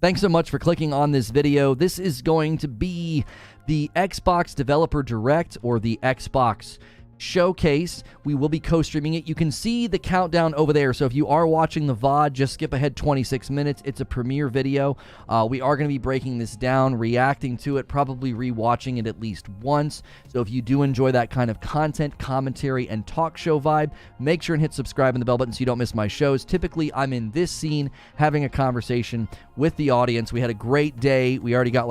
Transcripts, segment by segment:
Thanks so much for clicking on this video. This is going to be the Xbox Developer Direct, or the Xbox Showcase. We will be co-streaming it. You can see the countdown over there. So if you are watching the VOD, just skip ahead 26 minutes. It's a premiere video. We are going to be breaking this down, reacting to it, probably rewatching it at least once. So if you do enjoy that kind of content, commentary, and talk show vibe, make sure and hit subscribe and the bell button so you don't miss my shows. Typically, I'm in this scene having a conversation with the audience. We had a great day. We already got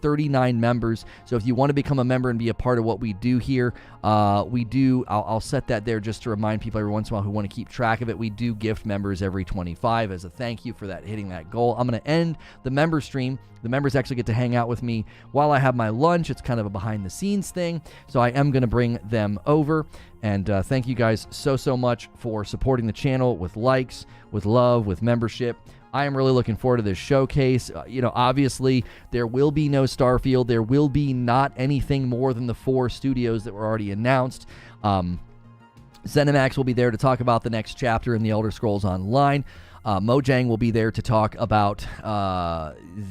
39 members. So if you want to become a member and be a part of what we do here, I'll set that there just to remind people every once in a while who want to keep track of it. We do gift members every 25 as a thank you for that, hitting that goal. I'm going to end the member stream. The members actually get to hang out with me while I have my lunch. It's kind of a behind the scenes thing. So I am going to bring them over. And thank you guys so much for supporting the channel with likes, with love, with membership. I am really looking forward to this showcase. Obviously, there will be no Starfield. There will be not anything more than the 4 studios that were already announced. ZeniMax will be there to talk about the next chapter in the Elder Scrolls Online. Mojang will be there to talk about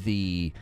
the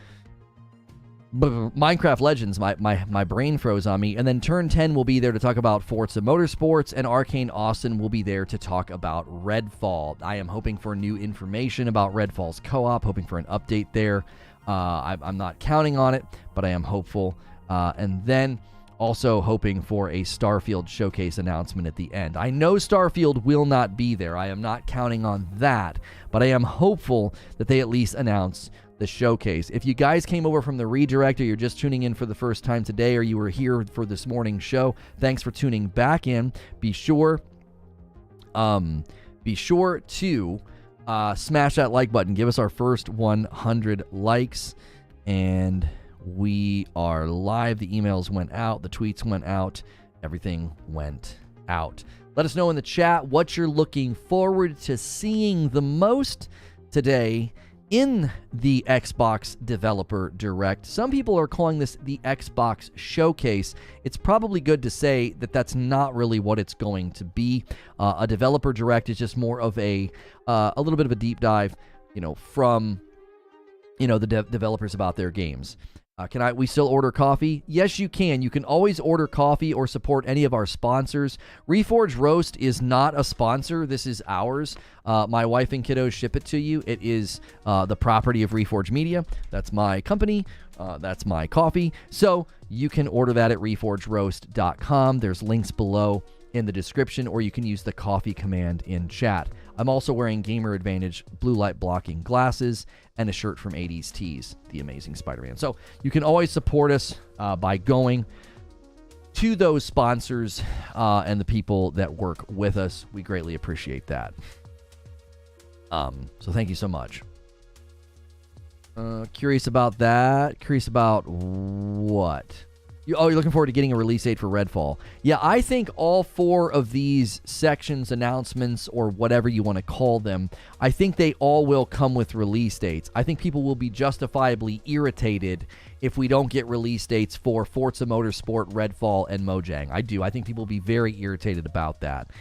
Minecraft Legends. My brain froze on me. And then Turn 10 will be there to talk about Forza Motorsports, and Arcane Austin will be there to talk about Redfall. I am hoping for new information about Redfall's co-op, hoping for an update there. I'm not counting on it, but I am hopeful. And then also hoping for a Starfield showcase announcement at the end. I know Starfield will not be there. I am not counting on that, but I am hopeful that they at least announce the showcase. If you guys came over from the redirect, or you're just tuning in for the first time today, or you were here for this morning's show, thanks for tuning back in. Be sure to smash that like button. Give us our first 100 likes, and we are live. The emails went out, the tweets went out, everything went out. Let us know in the chat what you're looking forward to seeing the most today in the Xbox Developer Direct. Some people are calling this the Xbox Showcase. It's probably good to say that that's not really what it's going to be. A Developer Direct is just more of a little bit of a deep dive, from the developers about their games. Can we still order coffee? Yes, you can. You can always order coffee or support any of our sponsors. Reforge Roast is not a sponsor. This is ours. My wife and kiddos ship it to you. It is the property of Reforge Media. That's my company. That's my coffee. So you can order that at reforgeroast.com. There's links below in the description, or you can use the coffee command in chat. I'm also wearing Gamer Advantage blue light blocking glasses and a shirt from 80s Tees, the Amazing Spider-Man. So you can always support us by going to those sponsors and the people that work with us. We greatly appreciate that. So thank you so much. Curious about that. Curious about what? You're looking forward to getting a release date for Redfall. Yeah, I think all 4 of these sections, announcements, or whatever you want to call them, I think they all will come with release dates. I think people will be justifiably irritated if we don't get release dates for Forza Motorsport, Redfall, and Mojang. I do. I think people will be very irritated about that.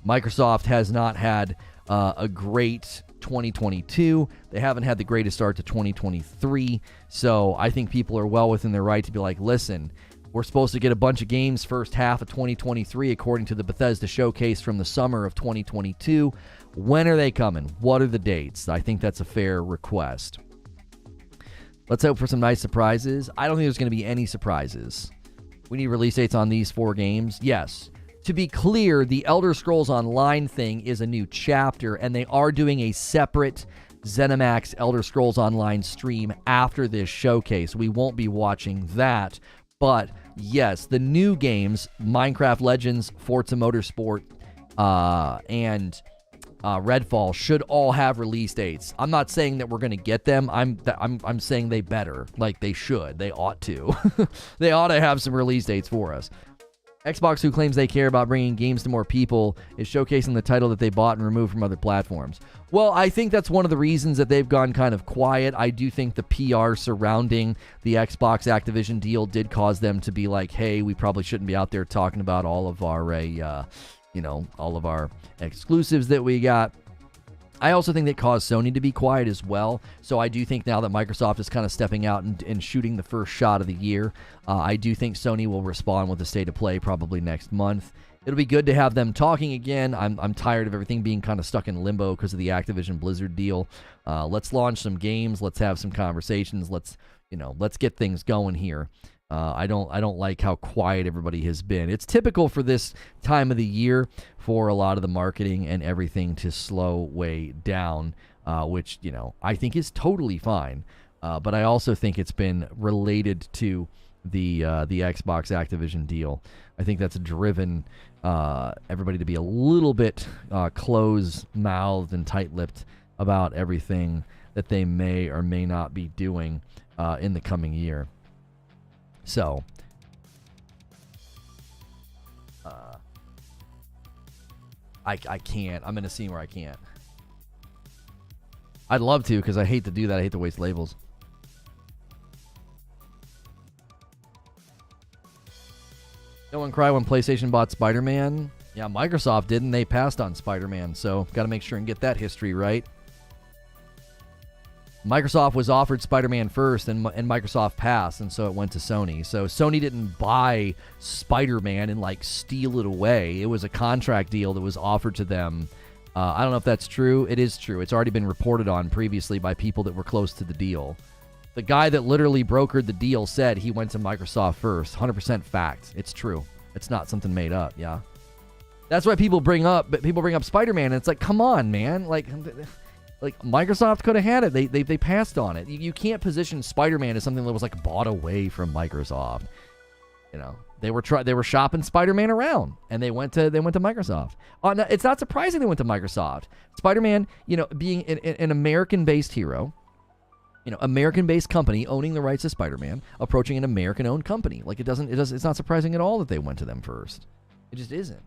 Microsoft has not had a great 2022. They haven't had the greatest start to 2023. So I think people are well within their right to be like, listen, we're supposed to get a bunch of games first half of 2023 according to the Bethesda showcase from the summer of 2022. When are they coming? What are the dates? I think that's a fair request. Let's hope for some nice surprises. I don't think there's going to be any surprises. We need release dates on these 4 games. Yes. To be clear, the Elder Scrolls Online thing is a new chapter, and they are doing a separate ZeniMax Elder Scrolls Online stream after this showcase. We won't be watching that, but yes, the new games, Minecraft Legends, Forza Motorsport, and Redfall should all have release dates. I'm not saying that we're going to get them. I'm saying they better. Like, they should. They ought to. They ought to have some release dates for us. Xbox, who claims they care about bringing games to more people, is showcasing the title that they bought and removed from other platforms. Well, I think that's one of the reasons that they've gone kind of quiet. I do think the PR surrounding the Xbox Activision deal did cause them to be like, hey, we probably shouldn't be out there talking about all of our, all of our exclusives that we got. I also think that caused Sony to be quiet as well. So I do think now that Microsoft is kind of stepping out and shooting the first shot of the year, I do think Sony will respond with a state of play probably next month. It'll be good to have them talking again. I'm tired of everything being kind of stuck in limbo because of the Activision Blizzard deal. Let's launch some games. Let's have some conversations. Let's get things going here. I don't like how quiet everybody has been. It's typical for this time of the year for a lot of the marketing and everything to slow way down, which I think is totally fine. But I also think it's been related to the Xbox Activision deal. I think that's driven everybody to be a little bit close-mouthed and tight-lipped about everything that they may or may not be doing in the coming year. So, I can't. I'm in a scene where I can't. I'd love to because I hate to do that. I hate to waste labels. No one cried when PlayStation bought Spider-Man. Yeah, Microsoft didn't. They passed on Spider-Man, so got to make sure and get that history right. Microsoft was offered Spider-Man first, and Microsoft passed, and so it went to Sony. So Sony didn't buy Spider-Man and, steal it away. It was a contract deal that was offered to them. I don't know if that's true. It is true. It's already been reported on previously by people that were close to the deal. The guy that literally brokered the deal said he went to Microsoft first. 100% fact. It's true. It's not something made up, yeah? That's why people bring up Spider-Man, and it's like, come on, man. Like Microsoft could have had it. They passed on it. You can't position Spider-Man as something that was bought away from Microsoft. They were shopping Spider-Man around, and they went to Microsoft. No, it's not surprising they went to Microsoft. Spider-Man, being an American-based hero, American-based company owning the rights to Spider-Man, approaching an American-owned company. It's not surprising at all that they went to them first. It just isn't.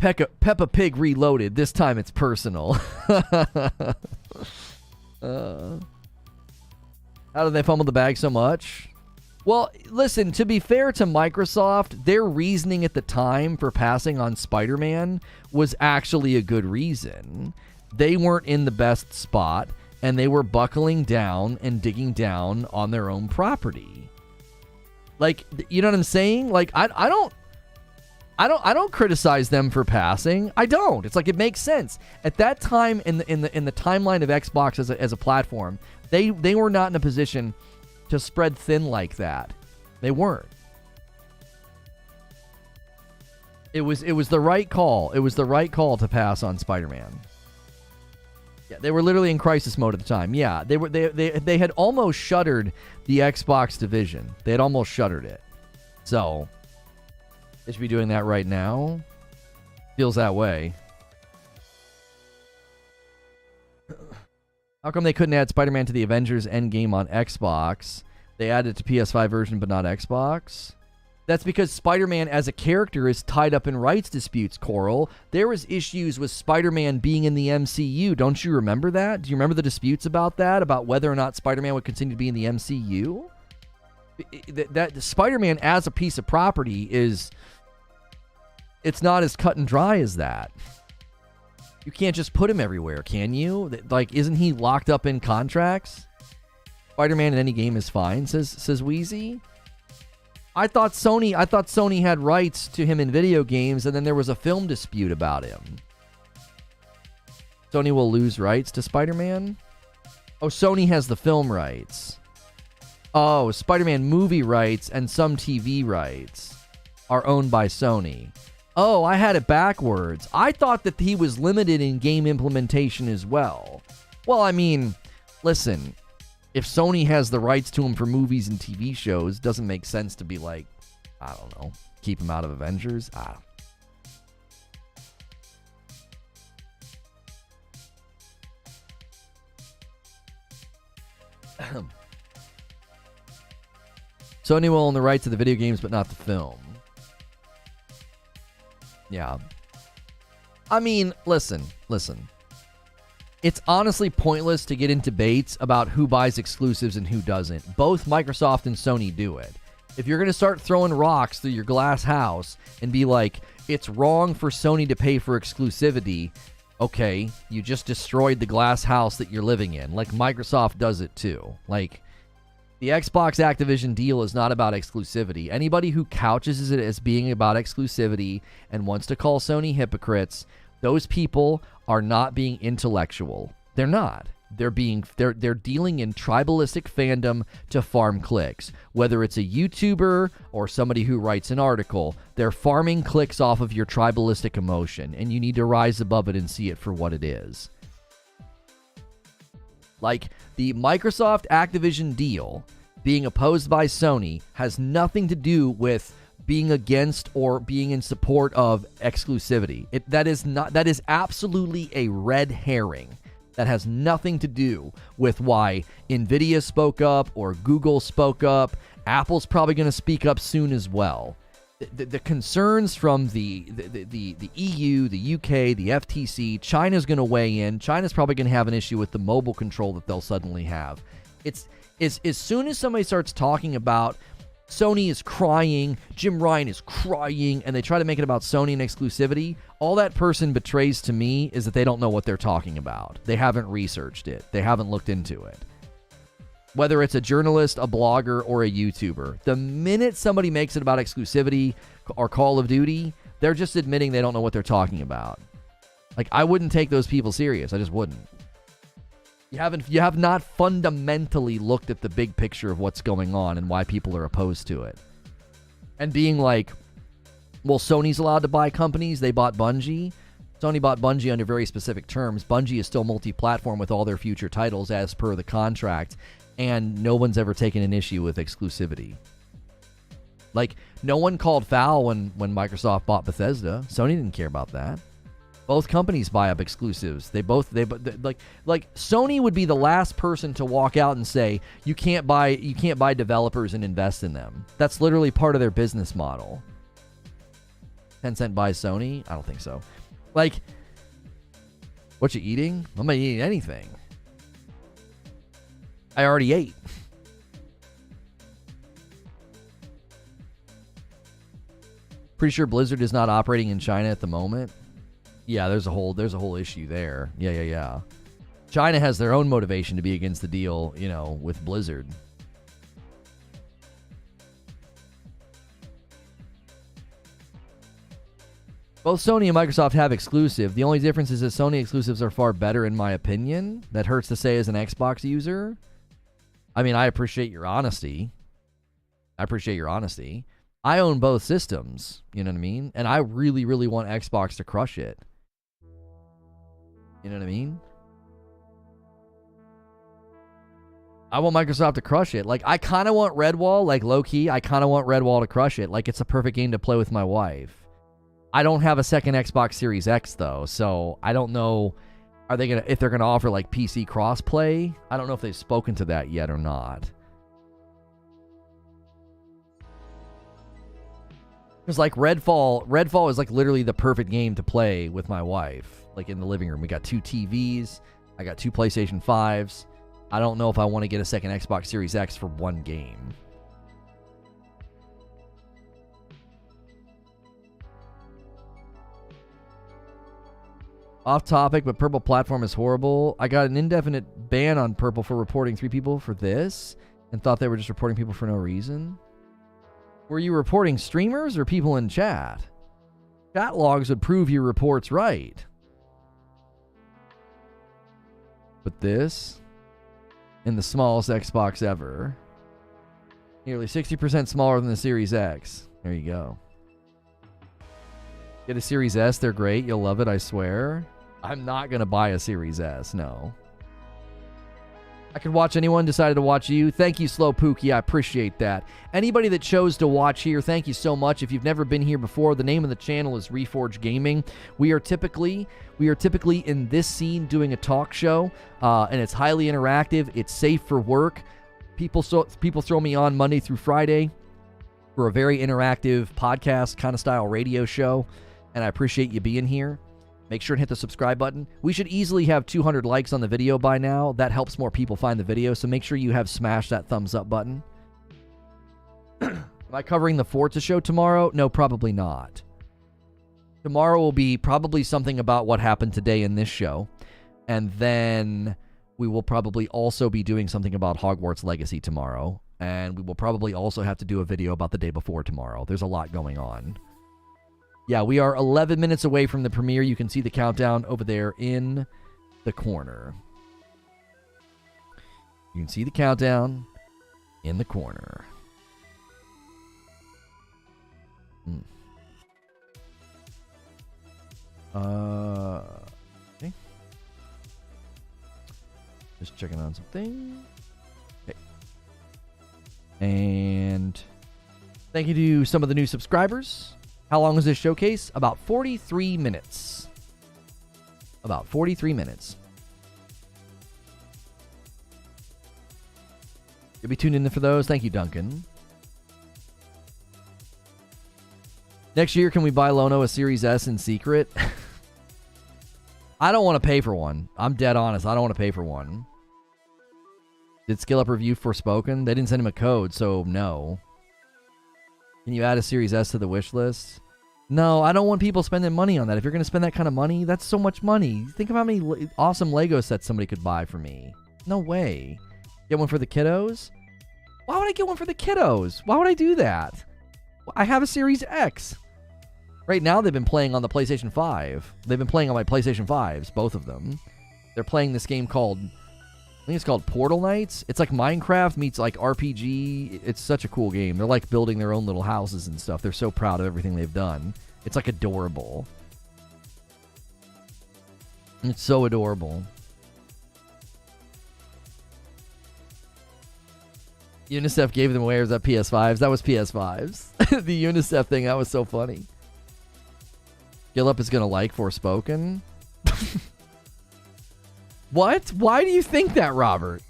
Peppa Pig Reloaded. This time it's personal. How did they fumble the bag so much? Well, listen, to be fair to Microsoft, their reasoning at the time for passing on Spider-Man was actually a good reason. They weren't in the best spot, and they were buckling down and digging down on their own property. You know what I'm saying? I don't criticize them for passing. I don't. It's it makes sense. At that time in the timeline of Xbox as a platform, they were not in a position to spread thin like that. They weren't. It was the right call. It was the right call to pass on Spider-Man. Yeah, they were literally in crisis mode at the time. Yeah, they had almost shuttered the Xbox division. They had almost shuttered it. So they should be doing that right now. Feels that way. How come they couldn't add Spider-Man to the Avengers Endgame on Xbox? They added it to PS5 version, but not Xbox. That's because Spider-Man as a character is tied up in rights disputes, Coral. There was issues with Spider-Man being in the MCU. Don't you remember that? Do you remember the disputes about that? About whether or not Spider-Man would continue to be in the MCU? That Spider-Man as a piece of property it's not as cut and dry as that. You can't just put him everywhere, can you? Isn't he locked up in contracts? Spider-Man in any game is fine, says Wheezy. I thought Sony had rights to him in video games, and then there was a film dispute about him. Sony will lose rights to Spider-Man? Oh, Sony has the film rights. Oh, Spider-Man movie rights and some TV rights are owned by Sony. Oh, I had it backwards. I thought that he was limited in game implementation as well. Well, I mean, listen, if Sony has the rights to him for movies and TV shows, doesn't make sense to be I don't know, keep him out of Avengers? Sony will own the rights to the video games, but not the film. Yeah. I mean, listen. It's honestly pointless to get in debates about who buys exclusives and who doesn't. Both Microsoft and Sony do it. If you're going to start throwing rocks through your glass house and be like, it's wrong for Sony to pay for exclusivity. Okay, you just destroyed the glass house that you're living in. Like, Microsoft does it too. Like, the Xbox Activision deal is not about exclusivity. Anybody who couches it as being about exclusivity and wants to call Sony hypocrites, those people are not being intellectual. They're not. They're dealing in tribalistic fandom to farm clicks. Whether it's a YouTuber or somebody who writes an article, they're farming clicks off of your tribalistic emotion, and you need to rise above it and see it for what it is. Like, the Microsoft Activision deal being opposed by Sony has nothing to do with being against or being in support of exclusivity. That is absolutely a red herring. That has nothing to do with why Nvidia spoke up or Google spoke up. Apple's probably going to speak up soon as well. The concerns from the EU, the UK, the FTC, China's going to weigh in. China's probably going to have an issue with the mobile control that they'll suddenly have. It's as soon as somebody starts talking about Sony is crying, Jim Ryan is crying, and they try to make it about Sony and exclusivity, all that person betrays to me is that they don't know what they're talking about. They haven't researched it. They haven't looked into it. Whether it's a journalist, a blogger, or a YouTuber, the minute somebody makes it about exclusivity or Call of Duty, they're just admitting they don't know what they're talking about. Like, I wouldn't take those people serious. I just wouldn't. You have not fundamentally looked at the big picture of what's going on and why people are opposed to it. And being like, well, Sony's allowed to buy companies. They bought Bungie. Sony bought Bungie under very specific terms. Bungie is still multi-platform with all their future titles as per the contract. And no one's ever taken an issue with exclusivity. Like, no one called foul when Microsoft bought Bethesda. Sony didn't care about that. Both companies buy up exclusives. They like Sony would be the last person to walk out and say you can't buy developers and invest in them. That's literally part of their business model. Tencent buys Sony? I don't think so. Like, what you eating? I'm not eating anything. I already ate. Pretty sure Blizzard is not operating in China at the moment. Yeah, there's a whole issue there. Yeah. China has their own motivation to be against the deal, with Blizzard. Both Sony and Microsoft have exclusive. The only difference is that Sony exclusives are far better, in my opinion. That hurts to say as an Xbox user. I mean, I appreciate your honesty. I own both systems, you know what I mean? And I really, really want Xbox to crush it. You know what I mean? I want Microsoft to crush it. Like, I kind of want Redfall, like, low-key, I kind of want Redfall to crush it. Like, it's a perfect game to play with my wife. I don't have a second Xbox Series X, though, so I don't know if they're gonna offer, like, PC crossplay. I don't know if they've spoken to that yet or not. Because, like, Redfall is, like, literally the perfect game to play with my wife. Like, in the living room. We got 2 TVs. I got 2 PlayStation 5s. I don't know if I want to get a second Xbox Series X for one game. Off topic, but Purple platform is horrible. I got an indefinite ban on Purple for reporting 3 people for this and thought they were just reporting people for no reason. Were you reporting streamers or people in chat? Chat logs would prove your report's right. But this, in the smallest Xbox ever, nearly 60% smaller than the Series X. There you go. Get a Series S, they're great. You'll love it, I swear. I'm not going to buy a Series S, no. I could watch anyone, decided to watch you. Thank you, Slow Pookie. I appreciate that. Anybody that chose to watch here, thank you so much. If you've never been here before, the name of the channel is Reforge Gaming. We are typically in this scene doing a talk show, and it's highly interactive. It's safe for work. People throw me on Monday through Friday for a very interactive podcast kind of style radio show, and I appreciate you being here. Make sure to hit the subscribe button. We should easily have 200 likes on the video by now. That helps more people find the video, so make sure you have smashed that thumbs up button. Am I covering the Forza show tomorrow? No, probably not. Tomorrow will be probably something about what happened today in this show. And then we will probably also be doing something about Hogwarts Legacy tomorrow. And we will probably also have to do a video about the day before tomorrow. There's a lot going on. Yeah, we are 11 minutes away from the premiere. You can see the countdown over there in the corner. You can see the countdown in the corner. Okay. Just checking on something. Okay. And thank you to some of the new subscribers. How long is this showcase? About 43 minutes. About 43 minutes. You'll be tuned in for those. Thank you, Duncan. Next year, can we buy Lono a Series S in secret? I don't want to pay for one. I'm dead honest. I don't want to pay for one. Did Skill Up review Forspoken? They didn't send him a code, so no. Can you add a Series S to the wish list? No, I don't want people spending money on that. If you're going to spend that kind of money, that's so much money. Think of how many awesome Lego sets somebody could buy for me. No way. Get one for the kiddos? Why would I get one for the kiddos? Why would I do that? I have a Series X. Right now, they've been playing on the PlayStation 5. They've been playing on my PlayStation 5s, both of them. They're playing this game called, I think it's called Portal Knights. It's like Minecraft meets like RPG. It's such a cool game. They're like building their own little houses and stuff. They're so proud of everything they've done. It's like adorable. It's so adorable. UNICEF gave them away. Or was that PS5s? That was PS5s. The UNICEF thing, that was so funny. Gillup is going to like Forspoken. What? Why do you think that, Robert?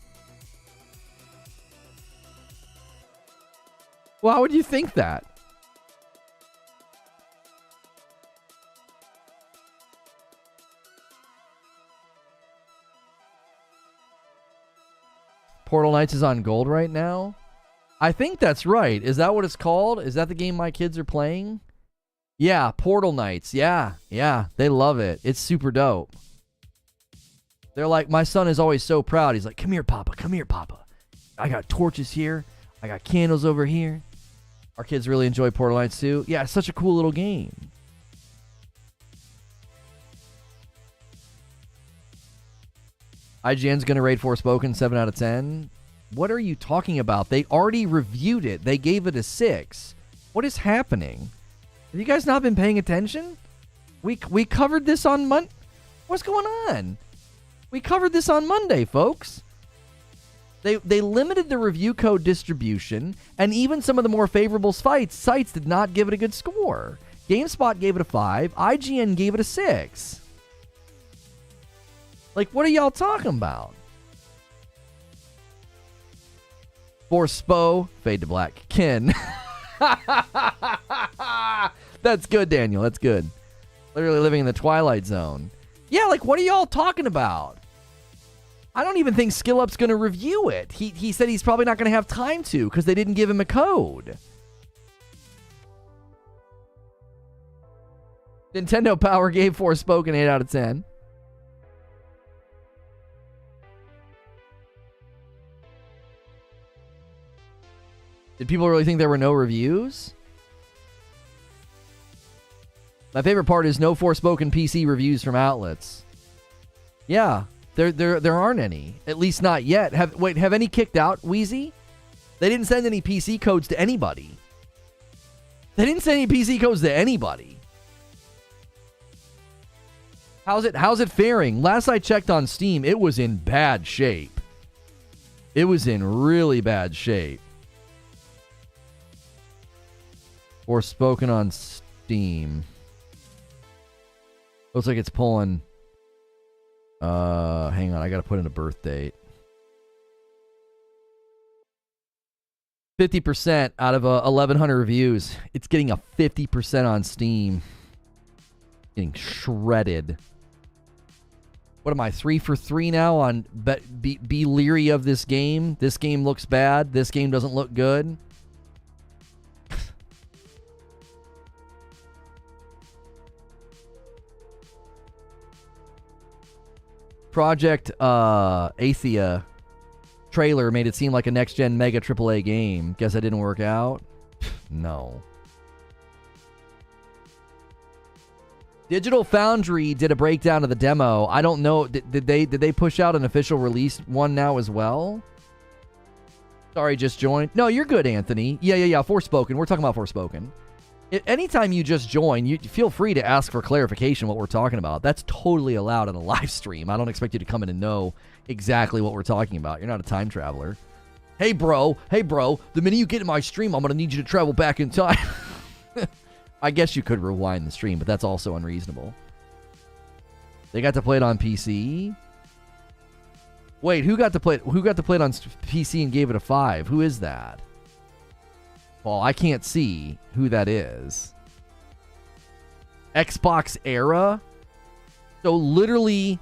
Why would you think that? Portal Knights is on gold right now? I think that's right. Is that what it's called? Is that the game my kids are playing? Yeah, Portal Knights. Yeah, they love it. It's super dope. They're like, my son is always so proud. He's like, come here, Papa. Come here, Papa. I got torches here. I got candles over here. Our kids really enjoy Portal Knights too. Yeah, it's such a cool little game. IGN's going to rate Forspoken 7 out of 10. What are you talking about? They already reviewed it. They gave it a 6. What is happening? Have you guys not been paying attention? We covered this on Monday. What's going on? We covered this on Monday, folks. They limited the review code distribution, and even some of the more favorable sites did not give it a good score. GameSpot gave it a 5. IGN gave it a 6. Like, what are y'all talking about? Forspo, fade to black. Ken. That's good, Daniel. That's good. Literally living in the Twilight Zone. Yeah, like, what are y'all talking about? I don't even think SkillUp's going to review it. He said he's probably not going to have time to because they didn't give him a code. Nintendo Power gave Forspoken 8 out of 10. Did people really think there were no reviews? My favorite part is no Forspoken PC reviews from outlets. Yeah, there aren't any. At least not yet. Have any kicked out, Wheezy? They didn't send any PC codes to anybody. They didn't send any PC codes to anybody. How's it faring? Last I checked on Steam, it was in bad shape. It was in really bad shape. Forspoken on Steam. Looks like it's pulling. Hang on, I gotta put in a birth date. 50% out of 1,100 reviews. It's getting a 50% on Steam. Getting shredded. What am I, 3 for 3 now on be leery of this game? This game looks bad. This game doesn't look good. Project Athia trailer made it seem like a next-gen mega AAA game. Guess that didn't work out? No. Digital Foundry did a breakdown of the demo. I don't know. Did they push out an official release one now as well? Sorry, just joined. No, you're good, Anthony. Yeah. Forspoken. We're talking about Forspoken. Anytime you just join, you feel free to ask for clarification what we're talking about. That's totally allowed on a live stream. I don't expect you to come in and know exactly what we're talking about. You're not a time traveler. Hey, bro. The minute you get in my stream, I'm going to need you to travel back in time. I guess you could rewind the stream, but that's also unreasonable. They got to play it on PC? Wait, who got to play it on PC and gave it a 5? Who is that? Well, I can't see who that is. Xbox Era? So literally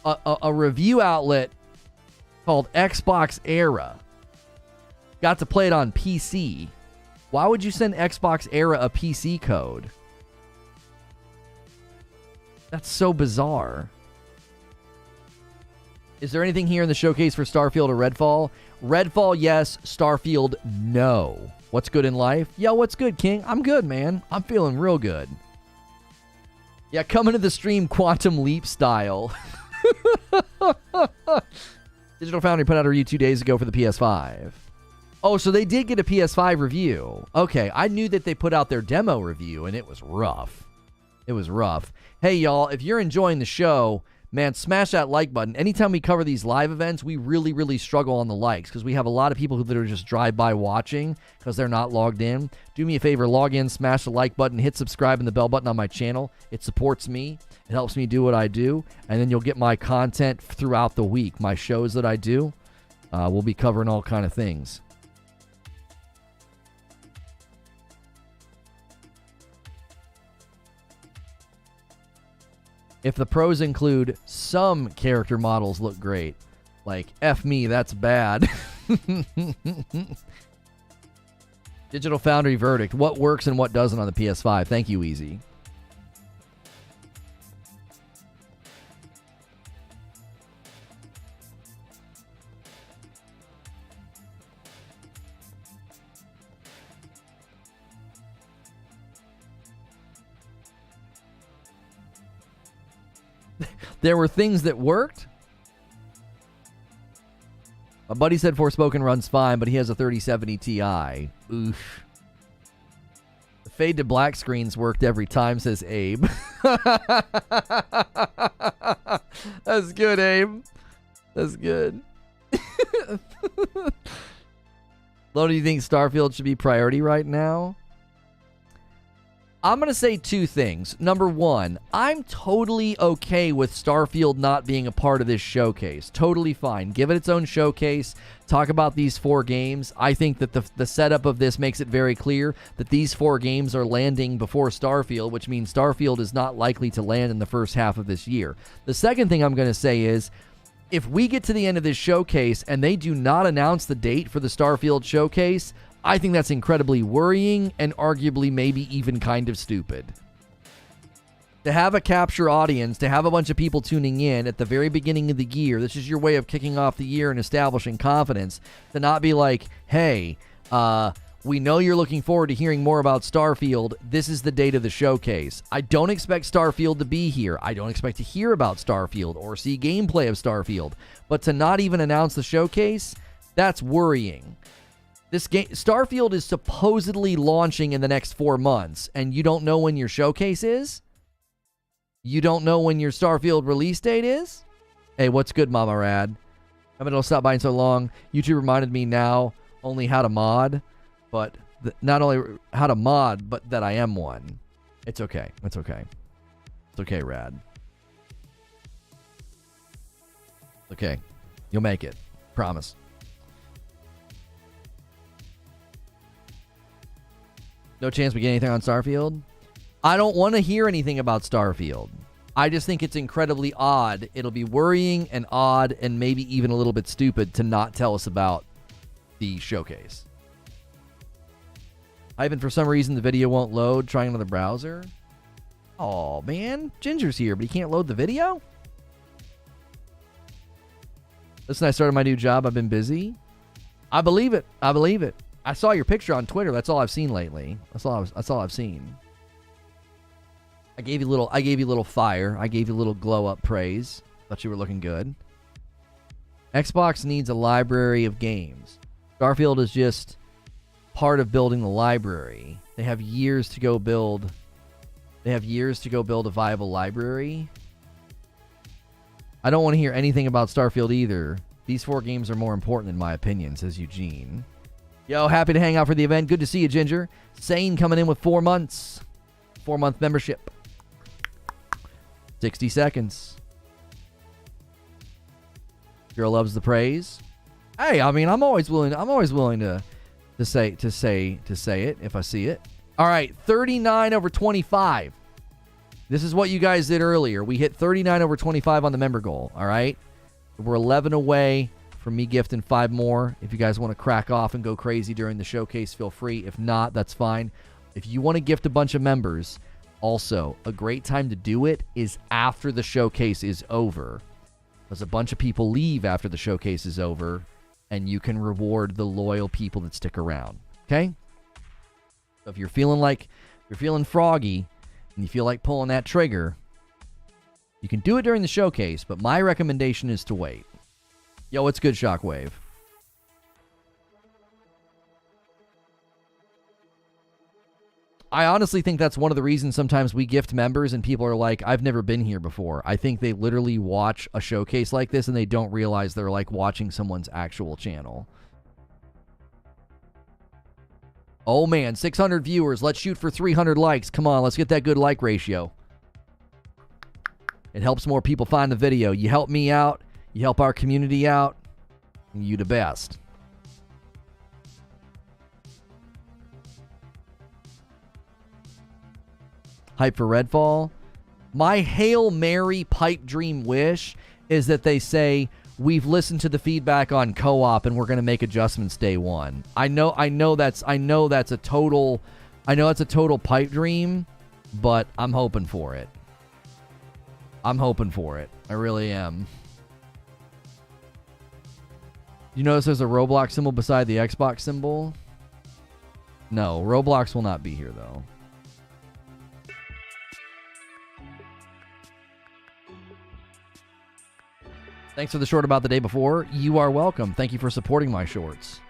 a review outlet called Xbox Era got to play it on PC. Why would you send Xbox Era a PC code? That's so bizarre. Is there anything here in the showcase for Starfield or Redfall? Redfall, yes. Starfield, no. What's good in life? Yo, what's good, King? I'm good, man. I'm feeling real good. Yeah, coming to the stream Quantum Leap style. Digital Foundry put out a review 2 days ago for the PS5. Oh, so they did get a PS5 review. Okay, I knew that they put out their demo review, and it was rough. It was rough. Hey, y'all, if you're enjoying the show, man, smash that like button. Anytime we cover these live events, we really, really struggle on the likes because we have a lot of people that are just drive-by watching because they're not logged in. Do me a favor, log in, smash the like button, hit subscribe and the bell button on my channel. It supports me. It helps me do what I do, and then you'll get my content throughout the week. My shows that I do, we'll be covering all kind of things. If the pros include some character models look great, like F me, that's bad. Digital Foundry verdict. What works and what doesn't on the PS5? Thank you, Easy. There were things that worked. My buddy said Forspoken runs fine, but he has a 3070 Ti. Oof. The fade to black screens worked every time, says Abe. That's good, Abe. That's good. Lono, do you think Starfield should be priority right now? I'm going to say two things. Number one, I'm totally okay with Starfield not being a part of this showcase. Totally fine. Give it its own showcase. Talk about these 4 games. I think that the setup of this makes it very clear that these 4 games are landing before Starfield, which means Starfield is not likely to land in the first half of this year. The second thing I'm going to say is, if we get to the end of this showcase and they do not announce the date for the Starfield showcase, I think that's incredibly worrying and arguably maybe even kind of stupid. To have a capture audience, to have a bunch of people tuning in at the very beginning of the year, this is your way of kicking off the year and establishing confidence, to not be like, hey, we know you're looking forward to hearing more about Starfield. This is the date of the showcase. I don't expect Starfield to be here. I don't expect to hear about Starfield or see gameplay of Starfield. But to not even announce the showcase, that's worrying. This game, Starfield is supposedly launching in the next 4 months, and you don't know when your showcase is? You don't know when your Starfield release date is? Hey, what's good, Mama Rad? I mean, it'll stop by in so long. YouTube reminded me now only how to mod, but not only how to mod, but that I am one. It's okay. It's okay. It's okay, Rad. Okay. You'll make it. Promise. No chance we get anything on Starfield? I don't want to hear anything about Starfield. I just think it's incredibly odd. It'll be worrying and odd and maybe even a little bit stupid to not tell us about the showcase. Ivan, for some reason, the video won't load. Trying another browser. Oh, man. Ginger's here, but he can't load the video? Listen, I started my new job. I've been busy. I believe it. I believe it. I saw your picture on Twitter. That's all I've seen lately. That's all I've seen. I gave you little fire. I gave you a little glow up praise. Thought you were looking good. Xbox needs a library of games. Starfield is just part of building the library. They have years to go build. They have years to go build a viable library. I don't want to hear anything about Starfield either. These 4 games are more important in my opinion, says Eugene. Yo, happy to hang out for the event. Good to see you, Ginger. Sane coming in with 4 months. 4-month membership. 60 seconds. Girl loves the praise. Hey, I mean, I'm always willing to say it if I see it. All right, 39 over 25. This is what you guys did earlier. We hit 39 over 25 on the member goal, all right? We're 11 away from me gifting 5 more. If you guys want to crack off and go crazy during the showcase, feel free. If not, that's fine. If you want to gift a bunch of members, also, a great time to do it is after the showcase is over. Because a bunch of people leave after the showcase is over, and you can reward the loyal people that stick around. Okay? So if you're feeling froggy, and you feel like pulling that trigger, you can do it during the showcase, but my recommendation is to wait. Yo, what's good, Shockwave? I honestly think that's one of the reasons sometimes we gift members and people are like, I've never been here before. I think they literally watch a showcase like this and they don't realize they're like watching someone's actual channel. Oh man, 600 viewers. Let's shoot for 300 likes. Come on, let's get that good like ratio. It helps more people find the video. You help me out. You help our community out. And you the best. Hype for Redfall. My Hail Mary pipe dream wish is that they say, we've listened to the feedback on co-op and we're going to make adjustments day one. I know that's a total pipe dream, but I'm hoping for it. I really am. You notice there's a Roblox symbol beside the Xbox symbol? No, Roblox will not be here though. Thanks for the short about the day before. You are welcome. Thank you for supporting my shorts.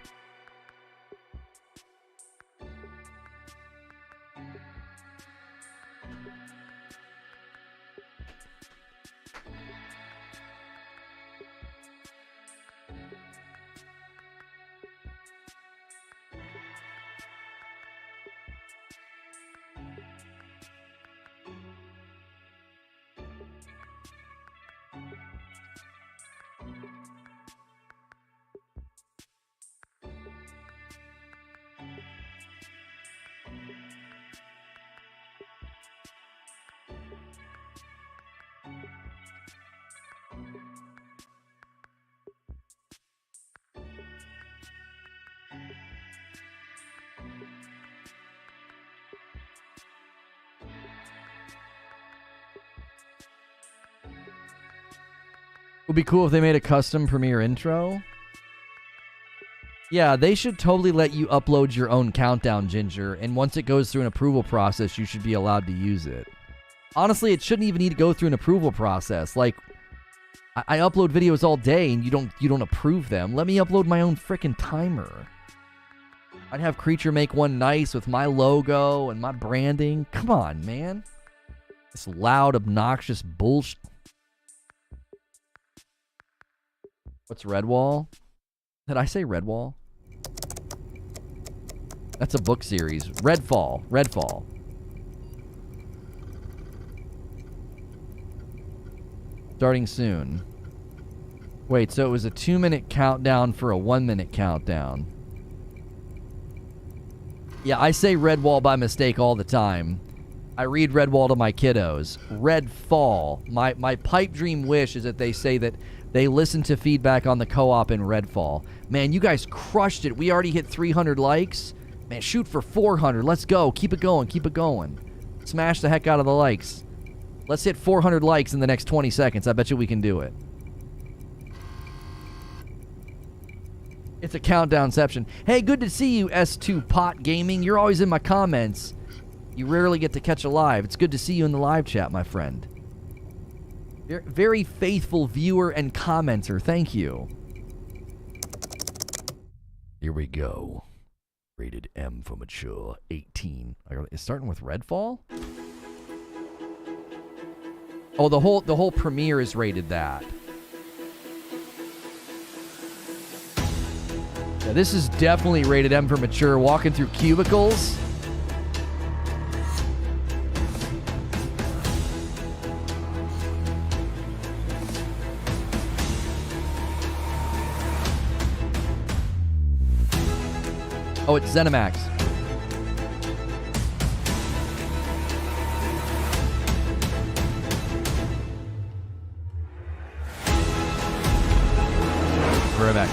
Would be cool if they made a custom Premiere intro. Yeah, they should totally let you upload your own countdown, Ginger, and once it goes through an approval process, you should be allowed to use it. Honestly, it shouldn't even need to go through an approval process. Like, I upload videos all day and you don't approve them. Let me upload my own frickin' timer. I'd have Creature make one nice with my logo and my branding. Come on, man. This loud, obnoxious bullshit. What's Redwall? Did I say Redwall? That's a book series. Redfall. Starting soon. Wait, so it was a 2-minute countdown for a 1-minute countdown. Yeah, I say Redwall by mistake all the time. I read Redwall to my kiddos. Redfall. My pipe dream wish is that they say that they listen to feedback on the co-op in Redfall. Man, you guys crushed it. We already hit 300 likes. Man, shoot for 400. Let's go. Keep it going. Smash the heck out of the likes. Let's hit 400 likes in the next 20 seconds. I bet you we can do it. It's a countdownception. Hey, good to see you, S2 Pot Gaming. You're always in my comments. You rarely get to catch a live. It's good to see you in the live chat, my friend. Very faithful viewer and commenter. Thank you. Here we go. Rated M for mature, 18. It's starting with Redfall? Oh, the whole premiere is rated that. Yeah, this is definitely rated M for mature. Walking through cubicles. Oh, it's ZeniMax. We're right back.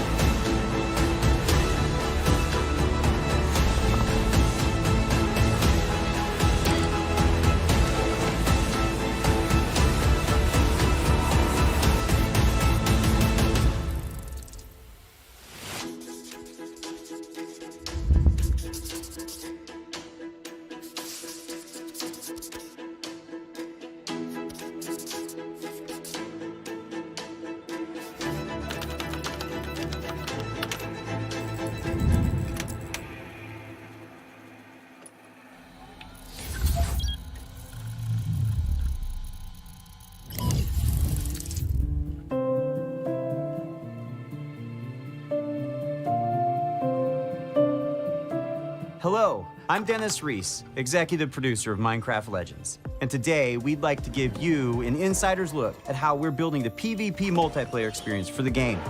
Hello, I'm Dennis Reese, executive producer of Minecraft Legends. And today, we'd like to give you an insider's look at how we're building the PvP multiplayer experience for the game.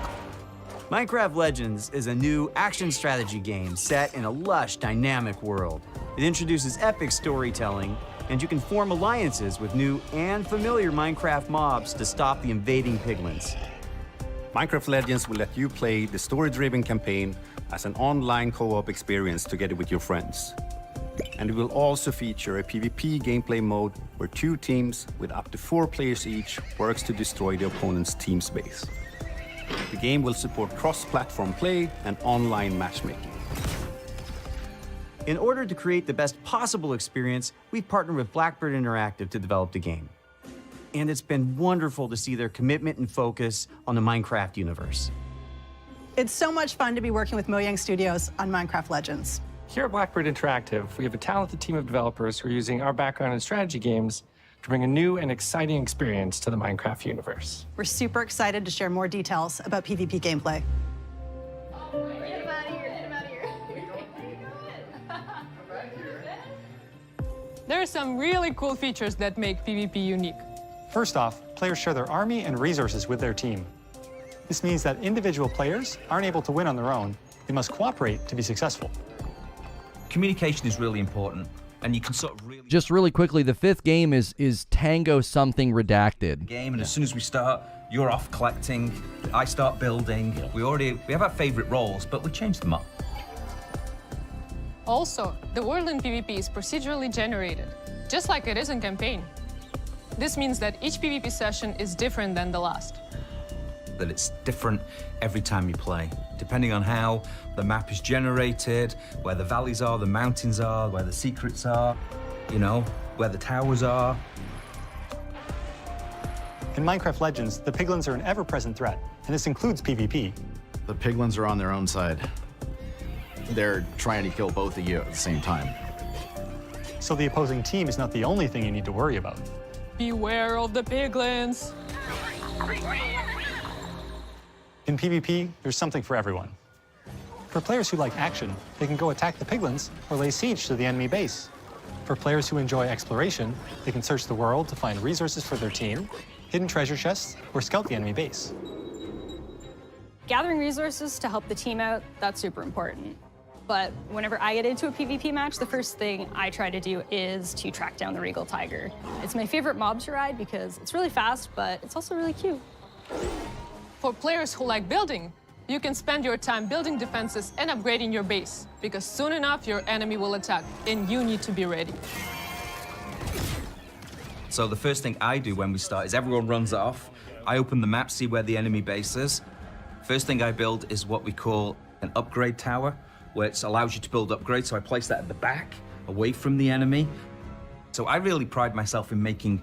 Minecraft Legends is a new action strategy game set in a lush, dynamic world. It introduces epic storytelling, and you can form alliances with new and familiar Minecraft mobs to stop the invading piglins. Minecraft Legends will let you play the story-driven campaign as an online co-op experience together with your friends. And it will also feature a PvP gameplay mode where 2 teams with up to 4 players each works to destroy the opponent's team space. The game will support cross-platform play and online matchmaking. In order to create the best possible experience, we've partnered with Blackbird Interactive to develop the game. And it's been wonderful to see their commitment and focus on the Minecraft universe. It's so much fun to be working with Mojang Studios on Minecraft Legends. Here at Blackbird Interactive, we have a talented team of developers who are using our background in strategy games to bring a new and exciting experience to the Minecraft universe. We're super excited to share more details about PvP gameplay. Get him out of here, get him out of here. There are some really cool features that make PvP unique. First off, players share their army and resources with their team. This means that individual players aren't able to win on their own. They must cooperate to be successful. Communication is really important, and you can sort of really... Just really quickly, the 5th game is Tango something redacted. Game, and as soon as we start, you're off collecting, I start building. We have our favorite roles, but we change them up. Also, the world in PvP is procedurally generated, just like it is in campaign. This means that each PvP session is different than the last. That it's different every time you play, depending on how the map is generated, where the valleys are, the mountains are, where the secrets are, you know, where the towers are. In Minecraft Legends, the piglins are an ever-present threat, and this includes PvP. The piglins are on their own side. They're trying to kill both of you at the same time. So the opposing team is not the only thing you need to worry about. Beware of the piglins. In PvP, there's something for everyone. For players who like action, they can go attack the piglins or lay siege to the enemy base. For players who enjoy exploration, they can search the world to find resources for their team, hidden treasure chests, or scout the enemy base. Gathering resources to help the team out, that's super important. But whenever I get into a PvP match, the first thing I try to do is to track down the Regal Tiger. It's my favorite mob to ride because it's really fast, but it's also really cute. For players who like building, you can spend your time building defenses and upgrading your base, because soon enough your enemy will attack, and you need to be ready. So the first thing I do when we start is everyone runs off. I open the map, see where the enemy base is. First thing I build is what we call an upgrade tower, where it allows you to build upgrades. So I place that at the back, away from the enemy. So I really pride myself in making,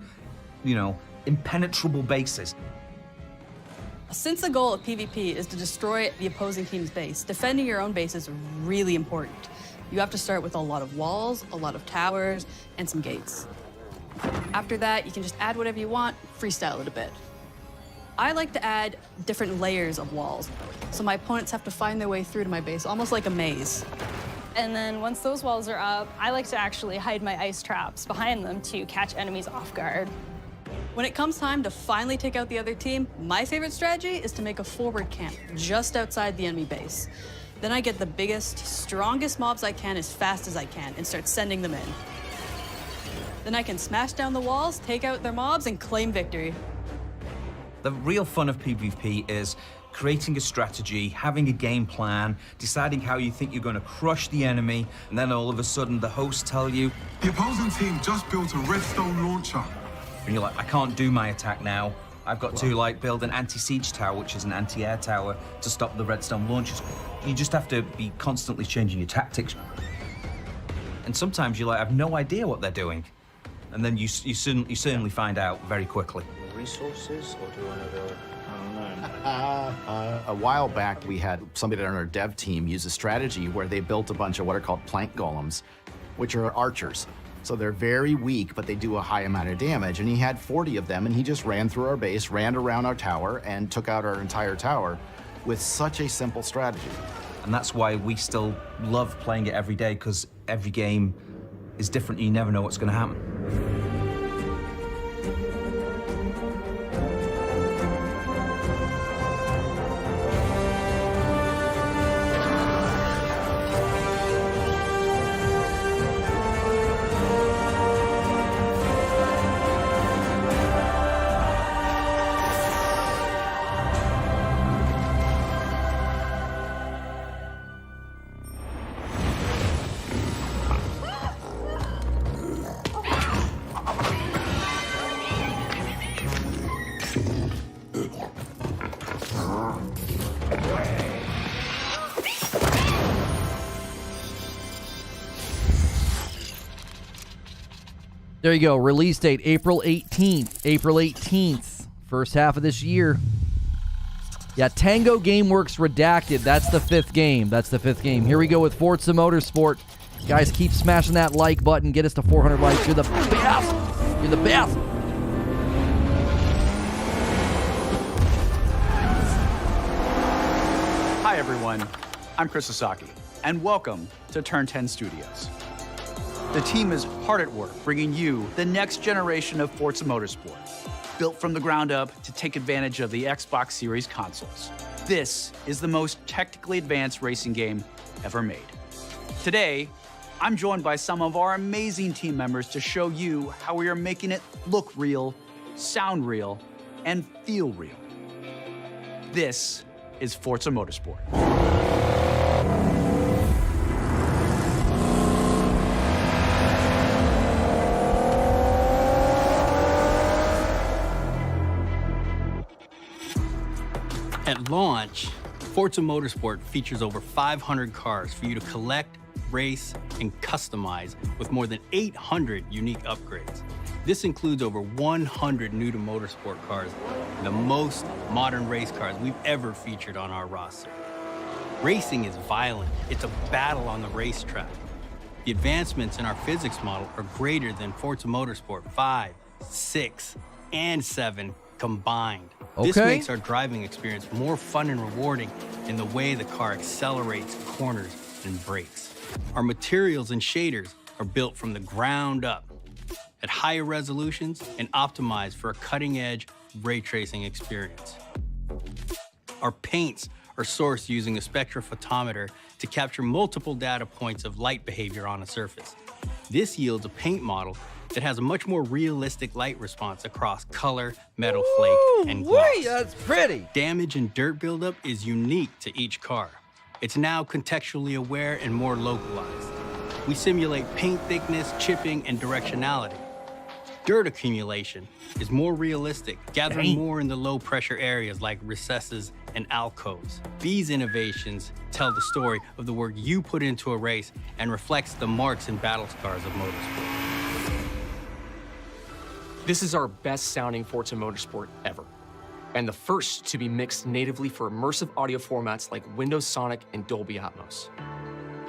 impenetrable bases. Since the goal of PvP is to destroy the opposing team's base, defending your own base is really important. You have to start with a lot of walls, a lot of towers, and some gates. After that, you can just add whatever you want, freestyle it a bit. I like to add different layers of walls, so my opponents have to find their way through to my base, almost like a maze. And then once those walls are up, I like to actually hide my ice traps behind them to catch enemies off guard. When it comes time to finally take out the other team, my favorite strategy is to make a forward camp just outside the enemy base. Then I get the biggest, strongest mobs I can as fast as I can and start sending them in. Then I can smash down the walls, take out their mobs, and claim victory. The real fun of PvP is creating a strategy, having a game plan, deciding how you think you're going to crush the enemy, and then all of a sudden the hosts tell you, the opposing team just built a redstone launcher. and you're like, I can't do my attack now. I've got to build an anti-siege tower, which is an anti-air tower, to stop the redstone launchers. You just have to be constantly changing your tactics. And sometimes you're like, I have no idea what they're doing. And then you certainly find out very quickly. Resources, or do you want to go? I don't know. A while back, we had somebody on our dev team use a strategy where they built a bunch of what are called plank golems, which are archers. So they're very weak, but they do a high amount of damage. And he had 40 of them, and he just ran through our base, ran around our tower, and took out our entire tower with such a simple strategy. And that's why we still love playing it every day, because every game is different. You never know what's going to happen. There you go. Release date, April 18th. April 18th. First half of this year. Yeah, Tango Gameworks Redacted. That's the fifth game. That's the fifth game. Here we go with Forza Motorsport. Guys, keep smashing that like button. Get us to 400 likes. You're the best. You're the best. Hi, everyone. I'm Chris Sasaki, and welcome to Turn 10 Studios. The team is hard at work bringing you the next generation of Forza Motorsport, built from the ground up to take advantage of the Xbox Series consoles. This is the most technically advanced racing game ever made. Today, I'm joined by some of our amazing team members to show you how we are making it look real, sound real, and feel real. This is Forza Motorsport. At launch, Forza Motorsport features over 500 cars for you to collect, race, and customize with more than 800 unique upgrades. This includes over 100 new to motorsport cars, the most modern race cars we've ever featured on our roster. Racing is violent. It's a battle on the racetrack. The advancements in our physics model are greater than Forza Motorsport 5, 6, and 7 combined. This makes our driving experience more fun and rewarding in the way the car accelerates, corners, and brakes. Our materials and shaders are built from the ground up at higher resolutions and optimized for a cutting-edge ray tracing experience. Our paints are sourced using a spectrophotometer to capture multiple data points of light behavior on a surface. This yields a paint model that has a much more realistic light response across color, metal flake, and gloss. That's pretty. Damage and dirt buildup is unique to each car. It's now contextually aware and more localized. We simulate paint thickness, chipping, and directionality. Dirt accumulation is more realistic, gathering more in the low-pressure areas like recesses and alcoves. These innovations tell the story of the work you put into a race and reflects the marks and battle scars of motorsport. This is our best-sounding Forza Motorsport ever, and the first to be mixed natively for immersive audio formats like Windows Sonic and Dolby Atmos.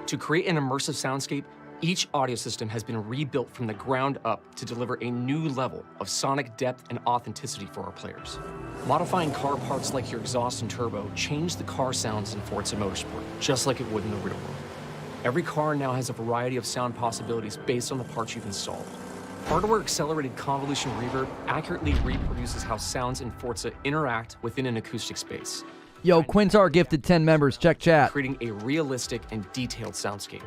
To create an immersive soundscape, each audio system has been rebuilt from the ground up to deliver a new level of sonic depth and authenticity for our players. Modifying car parts like your exhaust and turbo change the car sounds in Forza Motorsport, just like it would in the real world. Every car now has a variety of sound possibilities based on the parts you've installed. Hardware-accelerated convolution reverb accurately reproduces how sounds in Forza interact within an acoustic space. Yo, Quintar gifted 10 members. Check chat. Creating a realistic and detailed soundscape.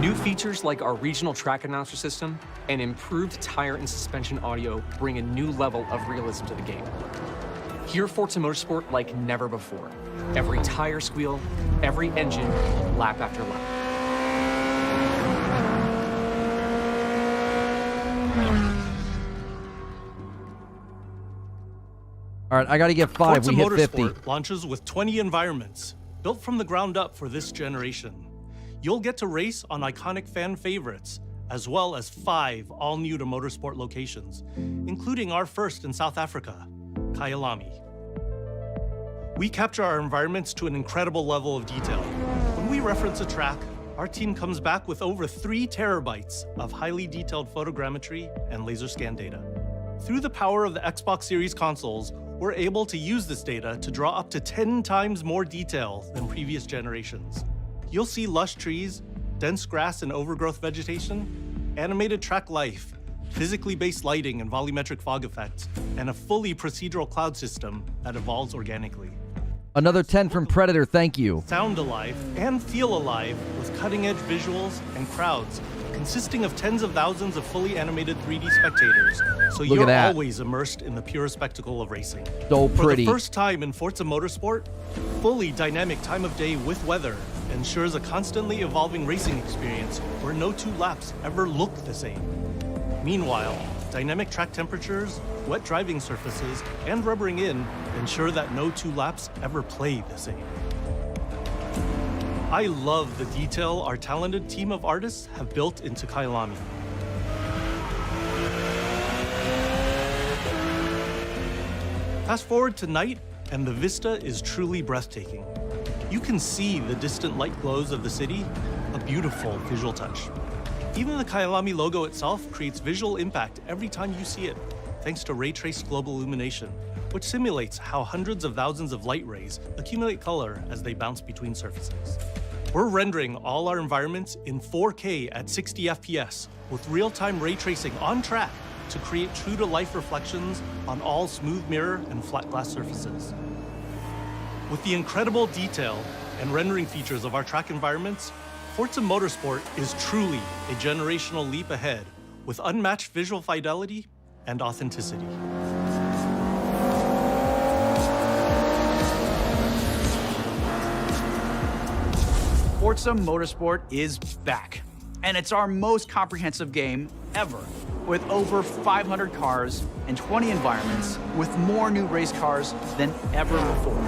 New features like our regional track announcer system and improved tire and suspension audio bring a new level of realism to the game. Hear Forza Motorsport like never before. Every tire squeal, every engine, lap after lap. All right, I got to get 5. Forza We hit Motorsport 50. launches with 20 environments, built from the ground up for this generation. You'll get to race on iconic fan favorites, as well as 5 all-new to Motorsport locations, including our first in South Africa, Kyalami. We capture our environments to an incredible level of detail. When we reference a track, our team comes back with over 3 terabytes of highly detailed photogrammetry and laser scan data. Through the power of the Xbox Series consoles, we're able to use this data to draw up to 10 times more detail than previous generations. You'll see lush trees, dense grass and overgrowth vegetation, animated track life, physically based lighting and volumetric fog effects, and a fully procedural cloud system that evolves organically. Another 10 from Predator. Thank you. Sound alive and feel alive with cutting-edge visuals and crowds consisting of tens of thousands of fully animated 3D spectators, so Look at you're that. always immersed in the pure spectacle of racing. So pretty. For the first time in Forza Motorsport, fully dynamic time of day with weather ensures a constantly evolving racing experience where no 2 laps ever look the same. Meanwhile, dynamic track temperatures, wet driving surfaces, and rubbering in ensure that no 2 laps ever play the same. I love the detail our talented team of artists have built into Kyalami. Fast forward to night, and the vista is truly breathtaking. You can see the distant light glows of the city, a beautiful visual touch. Even the Kyalami logo itself creates visual impact every time you see it, thanks to ray-traced global illumination, which simulates how hundreds of thousands of light rays accumulate color as they bounce between surfaces. We're rendering all our environments in 4K at 60 FPS with real-time ray tracing on track to create true-to-life reflections on all smooth mirror and flat glass surfaces. With the incredible detail and rendering features of our track environments, Forza Motorsport is truly a generational leap ahead with unmatched visual fidelity and authenticity. Forza Motorsport is back, and it's our most comprehensive game ever, with over 500 cars and 20 environments, with more new race cars than ever before.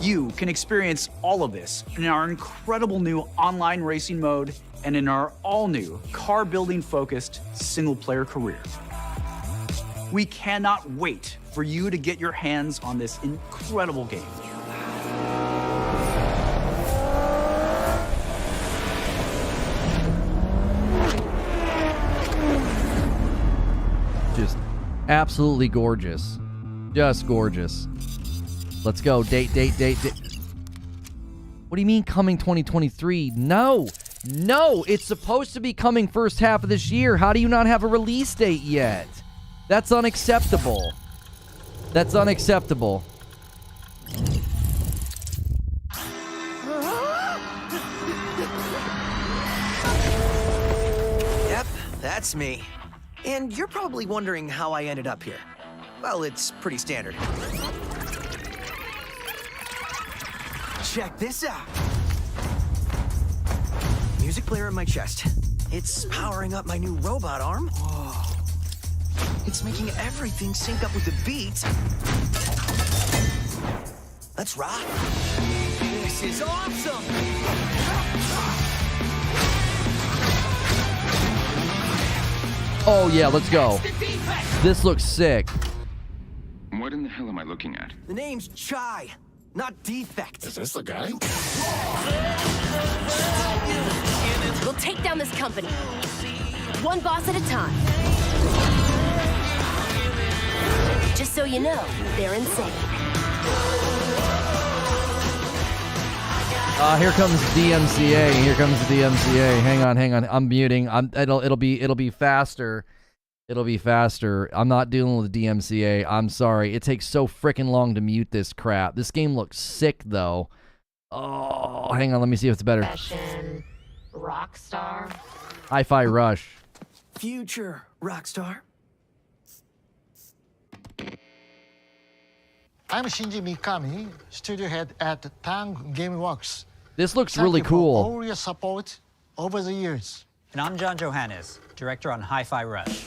You can experience all of this in our incredible new online racing mode and in our all-new car-building-focused single-player career. We cannot wait for you to get your hands on this incredible game. Just absolutely gorgeous. Just gorgeous. Let's go. Date. What do you mean coming 2023? No, it's supposed to be coming first half of this year. How do you not have a release date yet? That's unacceptable. That's unacceptable. Yep, that's me. And you're probably wondering how I ended up here. Well, it's pretty standard. Check this out. music player in my chest. It's powering up my new robot arm. Whoa. It's making everything sync up with the beat. Let's rock. This is awesome! Oh yeah, let's go. This looks sick. What in the hell am I looking at? The name's Chai, not Defect. Is this the guy? We'll take down this company. One boss at a time. Just so you know, they're insane. Here comes DMCA. Here comes the DMCA. Hang on. I'm muting. It'll be faster. It'll be faster. I'm not dealing with DMCA. I'm sorry. It takes so freaking long to mute this crap. This game looks sick though. Oh, hang on. Let me see if it's better. Rockstar. Hi-Fi Rush. Future Rockstar. I'm Shinji Mikami, studio head at Tang Gameworks. This looks Thank really you for cool. all your support over the years. And I'm John Johannes, director on Hi-Fi Rush.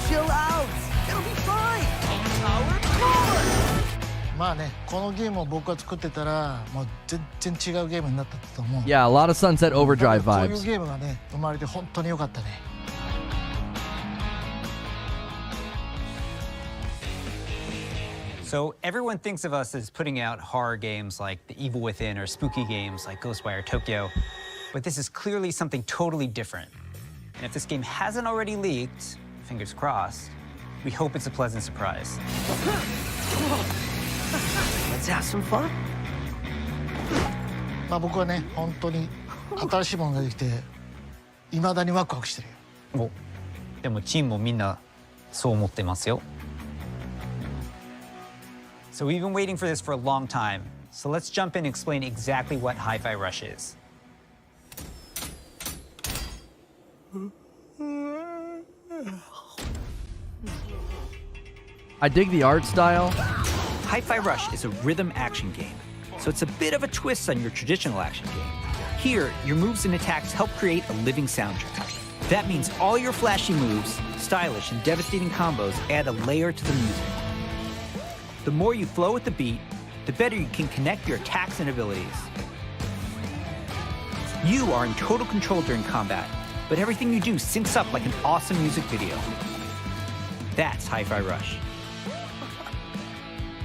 Chill out. It'll be fine. Power forward. まあね、このゲームを僕が作ってたら、もう全然違うゲームになったと思う。Yeah, a lot of Sunset Overdrive こういう vibes. ゲームがね、生まれて本当に良かったね。So everyone thinks of us as putting out horror games like The Evil Within or spooky games like Ghostwire Tokyo, but this is clearly something totally different. And if this game hasn't already leaked, fingers crossed, we hope it's a pleasant surprise. Let's have some fun. まあ僕はね、本当に新しいものができて、未だにワクワクしてるよ。お、でもチームもみんなそう思ってますよ。So we've been waiting for this for a long time. So let's jump in and explain exactly what Hi-Fi Rush is. I dig the art style. Hi-Fi Rush is a rhythm action game, so it's a bit of a twist on your traditional action game. Here, your moves and attacks help create a living soundtrack. That means all your flashy moves, stylish and devastating combos add a layer to the music. The more you flow with the beat, the better you can connect your attacks and abilities. You are in total control during combat, but everything you do syncs up like an awesome music video. That's Hi-Fi Rush.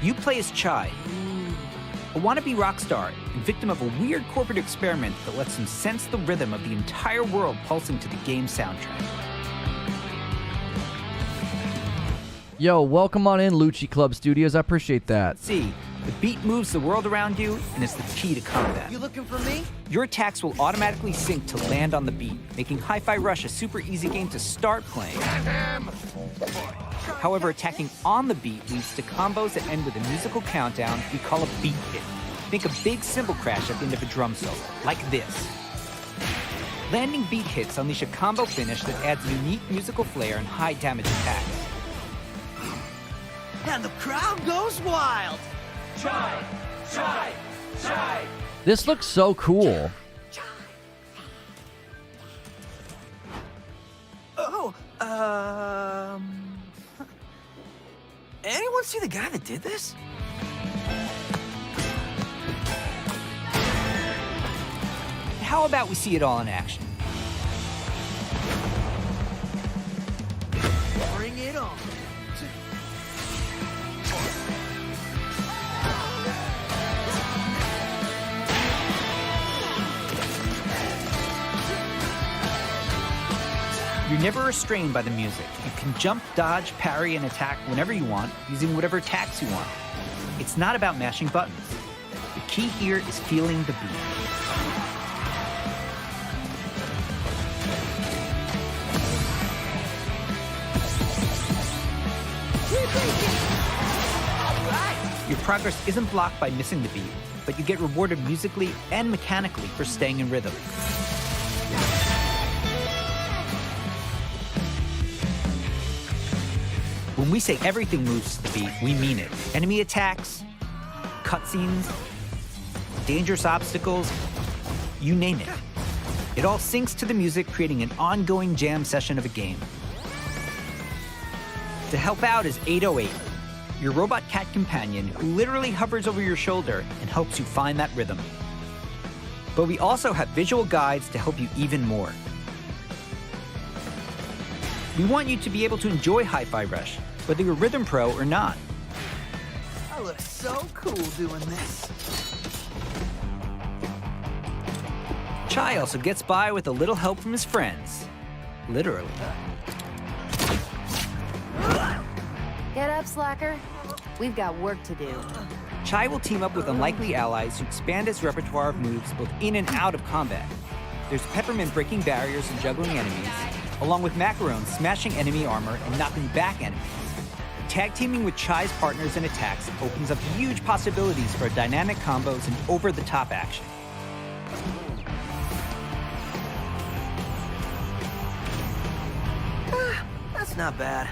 You play as Chai, a wannabe rock star and victim of a weird corporate experiment that lets him sense the rhythm of the entire world pulsing to the game's soundtrack. Yo, welcome on in, Lucci Club Studios. I appreciate that. See, the beat moves the world around you and is the key to combat. You looking for me? Your attacks will automatically sync to land on the beat, making Hi-Fi Rush a super easy game to start playing. However, attacking on the beat leads to combos that end with a musical countdown we call a beat hit. Think a big cymbal crash at the end of a drum solo, like this. Landing beat hits unleash a combo finish that adds a unique musical flair and high damage attacks. And the crowd goes wild. Chai! Chai! Chai! This looks so cool. Oh, anyone see the guy that did this? How about we see it all in action? Bring it on. You're never restrained by the music. You can jump, dodge, parry, and attack whenever you want, using whatever attacks you want. It's not about mashing buttons. The key here is feeling the beat. Your progress isn't blocked by missing the beat, but you get rewarded musically and mechanically for staying in rhythm. When we say everything moves to the beat, we mean it. Enemy attacks, cutscenes, dangerous obstacles, you name it. It all syncs to the music, creating an ongoing jam session of a game. To help out is 808, your robot cat companion who literally hovers over your shoulder and helps you find that rhythm. But we also have visual guides to help you even more. We want you to be able to enjoy Hi-Fi Rush, whether you're Rhythm Pro or not. I look so cool doing this. Chai also gets by with a little help from his friends. Literally. Get up, slacker. We've got work to do. Chai will team up with unlikely allies to expand his repertoire of moves both in and out of combat. There's Peppermint breaking barriers and juggling enemies, along with Macaron smashing enemy armor and knocking back enemies. Tag teaming with Chai's partners and attacks opens up huge possibilities for dynamic combos and over-the-top action. That's not bad.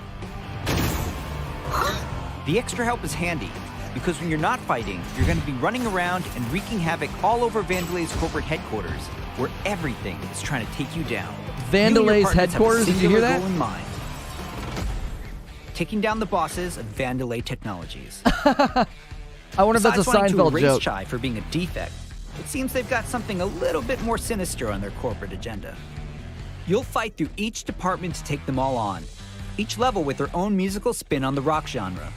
The extra help is handy, because when you're not fighting, you're going to be running around and wreaking havoc all over Vandelay's corporate headquarters, where everything is trying to take you down. Vandelay's headquarters, did you hear that? Goal in mind. Taking down the bosses of Vandelay Technologies. I wonder if that's a Seinfeld joke. Chai for being a defect, it seems they've got something a little bit more sinister on their corporate agenda. You'll fight through each department to take them all on, each level with their own musical spin on the rock genre.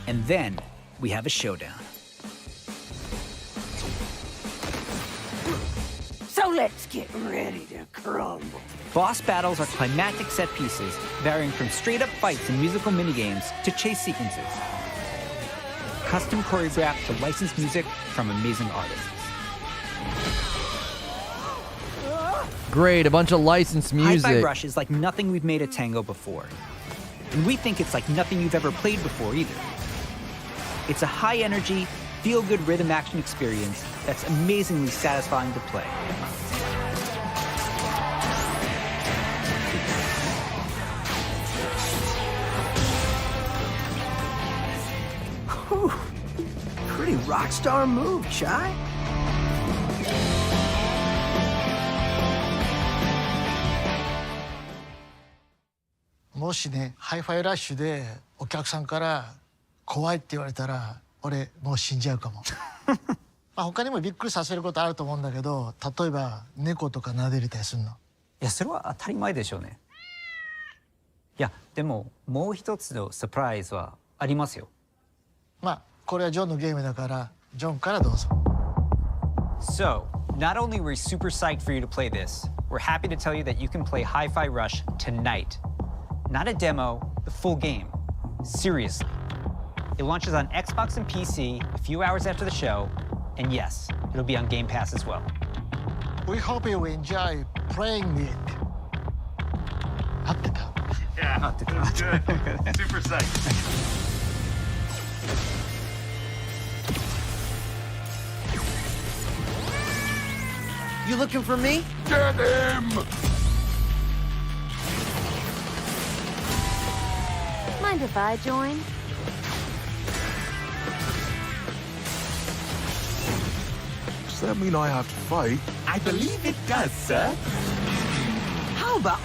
And then we have a showdown. So let's get ready to crumble. Boss battles are climactic set pieces, varying from straight-up fights and musical minigames to chase sequences. Custom choreographed to licensed music from amazing artists. Great, a bunch of licensed music. Hi-Fi Rush is like nothing we've made at Tango before. And we think it's like nothing you've ever played before either. It's a high-energy, feel-good rhythm action experience that's amazingly satisfying to play. Whew. Pretty rock star move, Chai.もしね、ハイファイラッシュでお客さんから怖いって言われたら、俺もう死んじゃうかも。まあ他にもびっくりさせることあると思うんだけど、例えば猫とか撫でれたりするの。いや、それは当たり前でしょうね。いや、でももう一つのサプライズはありますよ。まあこれはジョンのゲームだから、ジョンからどうぞ。So, not only were we super psyched for you to play this, we're happy to tell you that you can play Hi-Fi Rush tonight. Not a demo, the full game. Seriously. It launches on Xbox and PC a few hours after the show, and yes, it'll be on Game Pass as well. We hope you enjoy playing it. 合ってた? Yeah, it was good. Super psyched. You looking for me? Get him! Mind if I join? Does that mean I have to fight? I believe it does, sir. How about...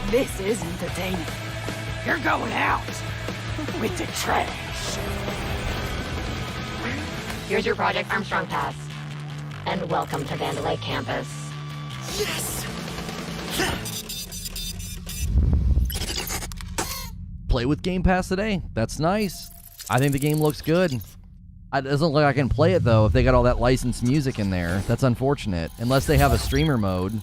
This is entertaining. You're going out with the trash. Here's your Project Armstrong pass. And welcome to Vandalay campus. Yes! Play with Game Pass today. That's nice. I think the game looks good. It doesn't look like I can play it, though, if they got all that licensed music in there. That's unfortunate. Unless they have a streamer mode.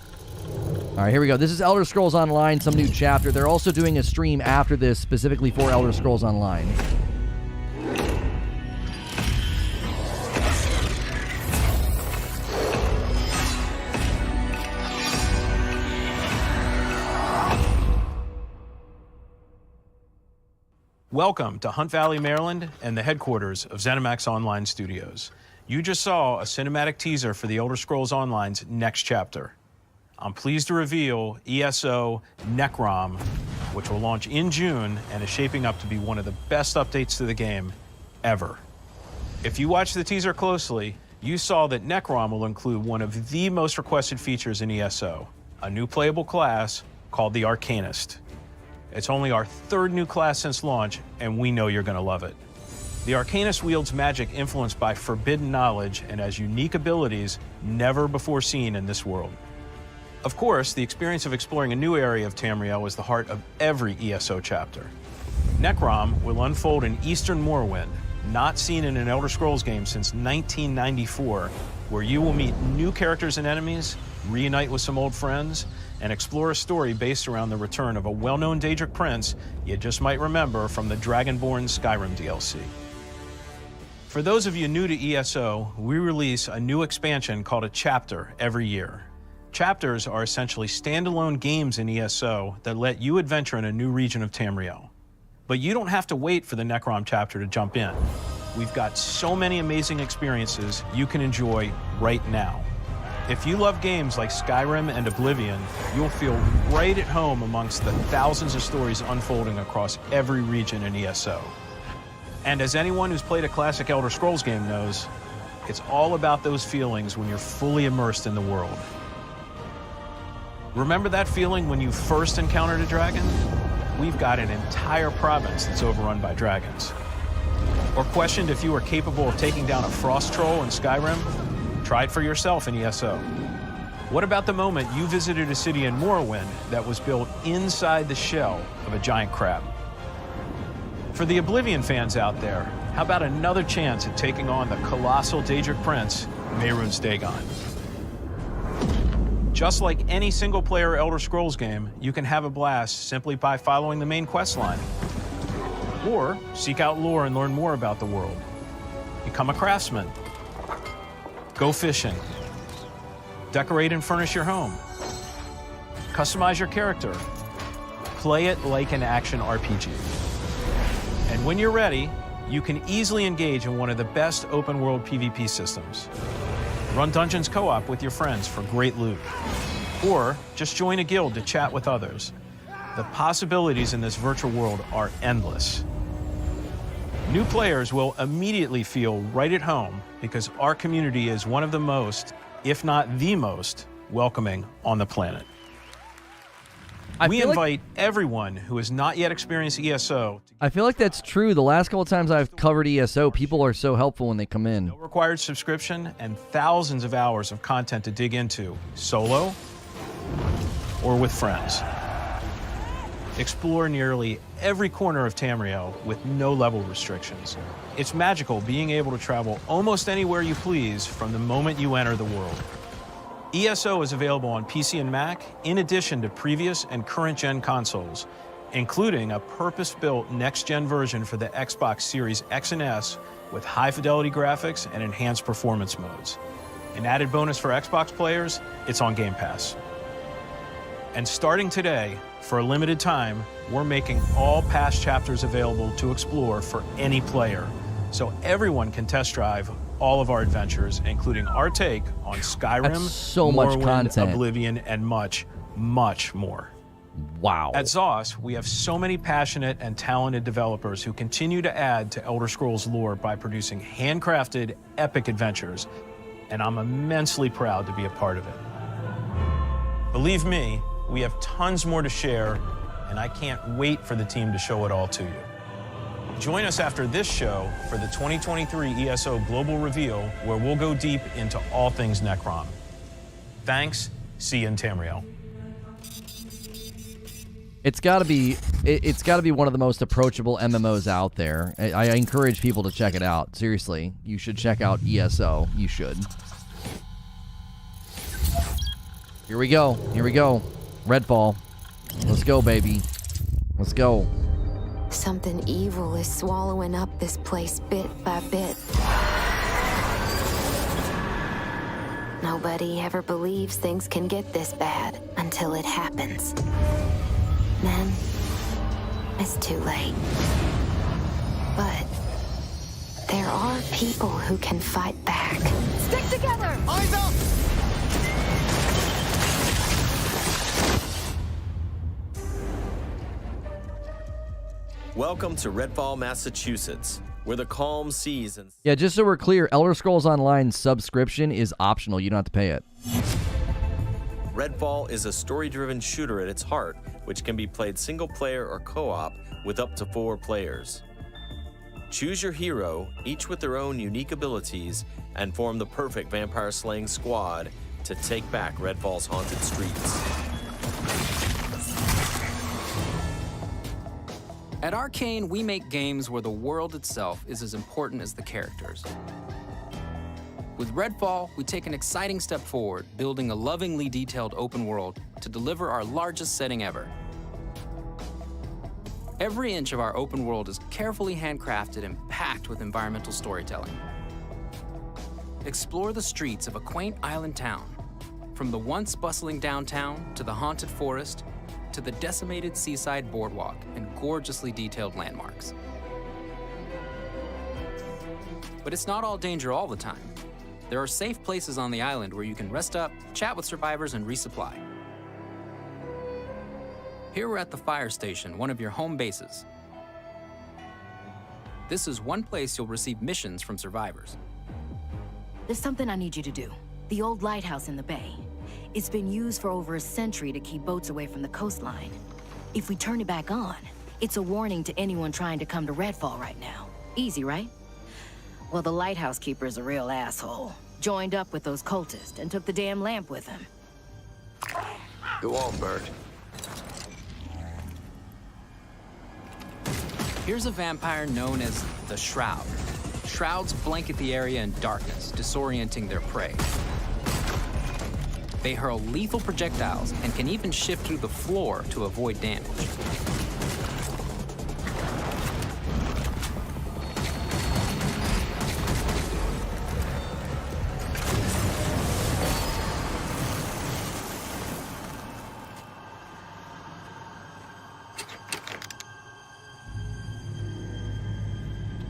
All right, here we go. This is Elder Scrolls Online, some new chapter. They're also doing a stream after this, specifically for Elder Scrolls Online. Welcome to Hunt Valley, Maryland, and the headquarters of ZeniMax Online Studios. You just saw a cinematic teaser for the Elder Scrolls Online's next chapter. I'm pleased to reveal ESO Necrom, which will launch in June and is shaping up to be one of the best updates to the game ever. If you watch the teaser closely, you saw that Necrom will include one of the most requested features in ESO, a new playable class called the Arcanist. It's only our third new class since launch, and we know you're going to love it. The Arcanist wields magic influenced by forbidden knowledge and has unique abilities never before seen in this world. Of course, the experience of exploring a new area of Tamriel is the heart of every ESO chapter. Necrom will unfold in Eastern Morrowind, not seen in an Elder Scrolls game since 1994, where you will meet new characters and enemies, reunite with some old friends, and explore a story based around the return of a well-known Daedric prince you just might remember from the Dragonborn Skyrim DLC. For those of you new to ESO, we release a new expansion called a chapter every year. Chapters are essentially standalone games in ESO that let you adventure in a new region of Tamriel. But you don't have to wait for the Necrom chapter to jump in. We've got so many amazing experiences you can enjoy right now. If you love games like Skyrim and Oblivion, you'll feel right at home amongst the thousands of stories unfolding across every region in ESO. And as anyone who's played a classic Elder Scrolls game knows, it's all about those feelings when you're fully immersed in the world. Remember that feeling when you first encountered a dragon? We've got an entire province that's overrun by dragons. Or questioned if you were capable of taking down a frost troll in Skyrim? Try it for yourself in ESO. What about the moment you visited a city in Morrowind that was built inside the shell of a giant crab? For the Oblivion fans out there, how about another chance at taking on the colossal Daedric prince, Mehrunes Dagon? Just like any single-player Elder Scrolls game, you can have a blast simply by following the main quest line. Or seek out lore and learn more about the world. Become a craftsman. Go fishing. Decorate and furnish your home. Customize your character. Play it like an action RPG. And when you're ready, you can easily engage in one of the best open-world PvP systems. Run dungeons co-op with your friends for great loot. Or just join a guild to chat with others. The possibilities in this virtual world are endless. New players will immediately feel right at home because our community is one of the most, if not the most, welcoming on the planet. We invite everyone who has not yet experienced ESO. I feel like that's true. The last couple of times I've covered ESO, people are so helpful when they come in. No required subscription and thousands of hours of content to dig into, solo or with friends. Explore nearly every corner of Tamriel with no level restrictions. It's magical being able to travel almost anywhere you please from the moment you enter the world. ESO is available on PC and Mac, in addition to previous and current-gen consoles, including a purpose-built next-gen version for the Xbox Series X and S with high-fidelity graphics and enhanced performance modes. An added bonus for Xbox players, it's on Game Pass. And starting today, for a limited time, we're making all past chapters available to explore for any player, so everyone can test drive all of our adventures, including our take on Skyrim, so much Morrowind, content. Oblivion, and much, much more. Wow. At ZOS, we have so many passionate and talented developers who continue to add to Elder Scrolls lore by producing handcrafted, epic adventures, and I'm immensely proud to be a part of it. Believe me, we have tons more to share, and I can't wait for the team to show it all to you. Join us after this show for the 2023 ESO Global Reveal, where we'll go deep into all things Necrom. Thanks. See you in Tamriel. It's got to be one of the most approachable MMOs out there. I encourage people to check it out. Seriously, you should check out ESO. You should. Here we go. Here we go. Redfall. Let's go, baby. Let's go. Something evil is swallowing up this place bit by bit. Nobody ever believes things can get this bad until it happens. Then, it's too late. But there are people who can fight back. Stick together! Eyes up! Welcome to Redfall, Massachusetts, where the calm seas and... Yeah, just so we're clear, Elder Scrolls Online subscription is optional. You don't have to pay it. Redfall is a story-driven shooter at its heart, which can be played single-player or co-op with up to 4 players. Choose your hero, each with their own unique abilities, and form the perfect vampire-slaying squad to take back Redfall's haunted streets. At Arcane, we make games where the world itself is as important as the characters. With Redfall, we take an exciting step forward, building a lovingly detailed open world to deliver our largest setting ever. Every inch of our open world is carefully handcrafted and packed with environmental storytelling. Explore the streets of a quaint island town, from the once bustling downtown to the haunted forest, to the decimated seaside boardwalk and gorgeously detailed landmarks. But it's not all danger all the time. There are safe places on the island where you can rest up, chat with survivors, and resupply. Here we're at the fire station, one of your home bases. This is one place you'll receive missions from survivors. There's something I need you to do. The old lighthouse in the bay. It's been used for over a century to keep boats away from the coastline. If we turn it back on, it's a warning to anyone trying to come to Redfall right now. Easy, right? Well, the lighthouse keeper's a real asshole. Joined up with those cultists and took the damn lamp with him. Go on, Bird. Here's a vampire known as the Shroud. Shrouds blanket the area in darkness, disorienting their prey. They hurl lethal projectiles and can even shift through the floor to avoid damage.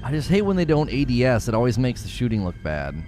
I just hate when they don't ADS. It always makes the shooting look bad.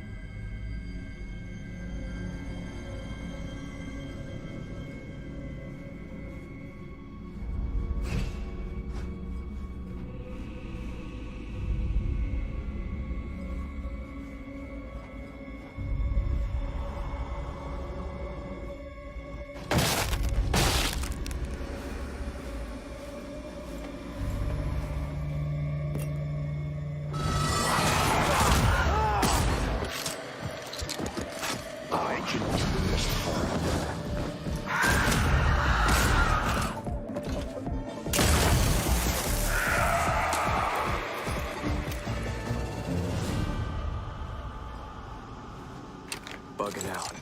Bugging out.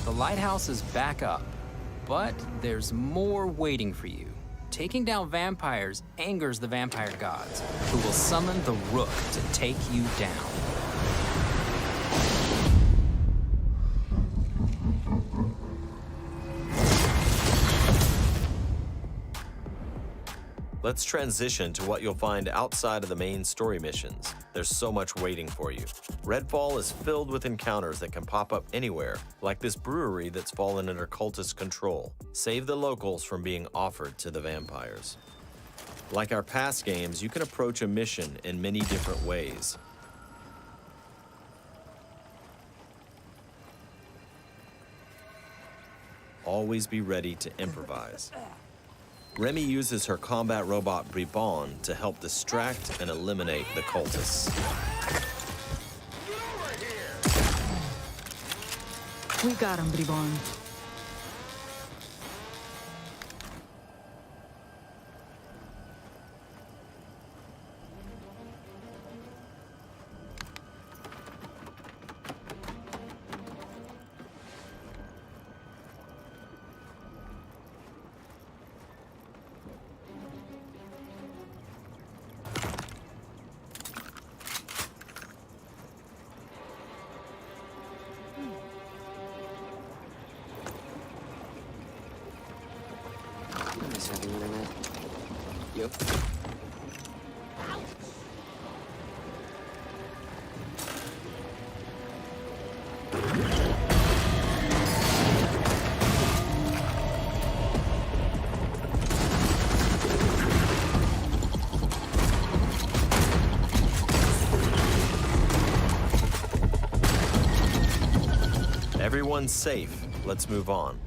The lighthouse is back up, but there's more waiting for you. Taking down vampires angers the vampire gods, who will summon the Rook to take you down. Let's transition to what you'll find outside of the main story missions. There's so much waiting for you. Redfall is filled with encounters that can pop up anywhere, like this brewery that's fallen under cultist control. Save the locals from being offered to the vampires. Like our past games, you can approach a mission in many different ways. Always be ready to improvise. Remy uses her combat robot Bribon to help distract and eliminate the cultists. We got him, Bribon. Nice having internet. You. Everyone's safe. Let's move on.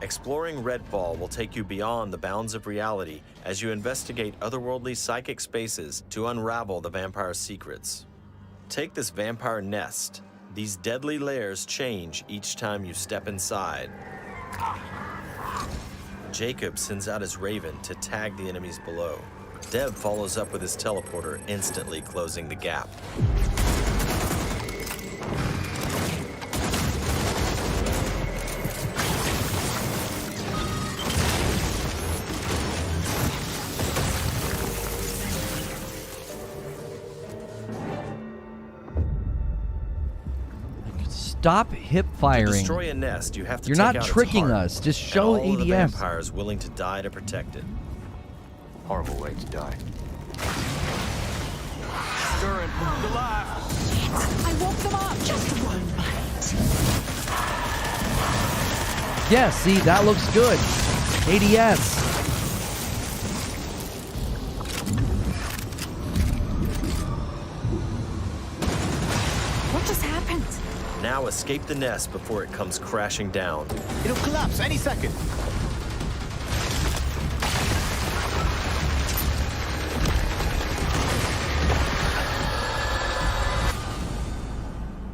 Exploring Redfall will take you beyond the bounds of reality as you investigate otherworldly psychic spaces to unravel the vampire's secrets. Take this vampire nest. These deadly layers change each time you step inside. Jacob sends out his raven to tag the enemies below. Dev follows up with his teleporter, instantly closing the gap. Stop hip firing. To destroy a nest, you have to You're take not out tricking its heart, us. Just show and all of the ADS. vampires willing to die to protect it. Horrible way to die. Stirring the life. I woke them up. Just one bite. Yes, see, that looks good. ADS. What just happened? Now escape the nest before it comes crashing down. It'll collapse any second.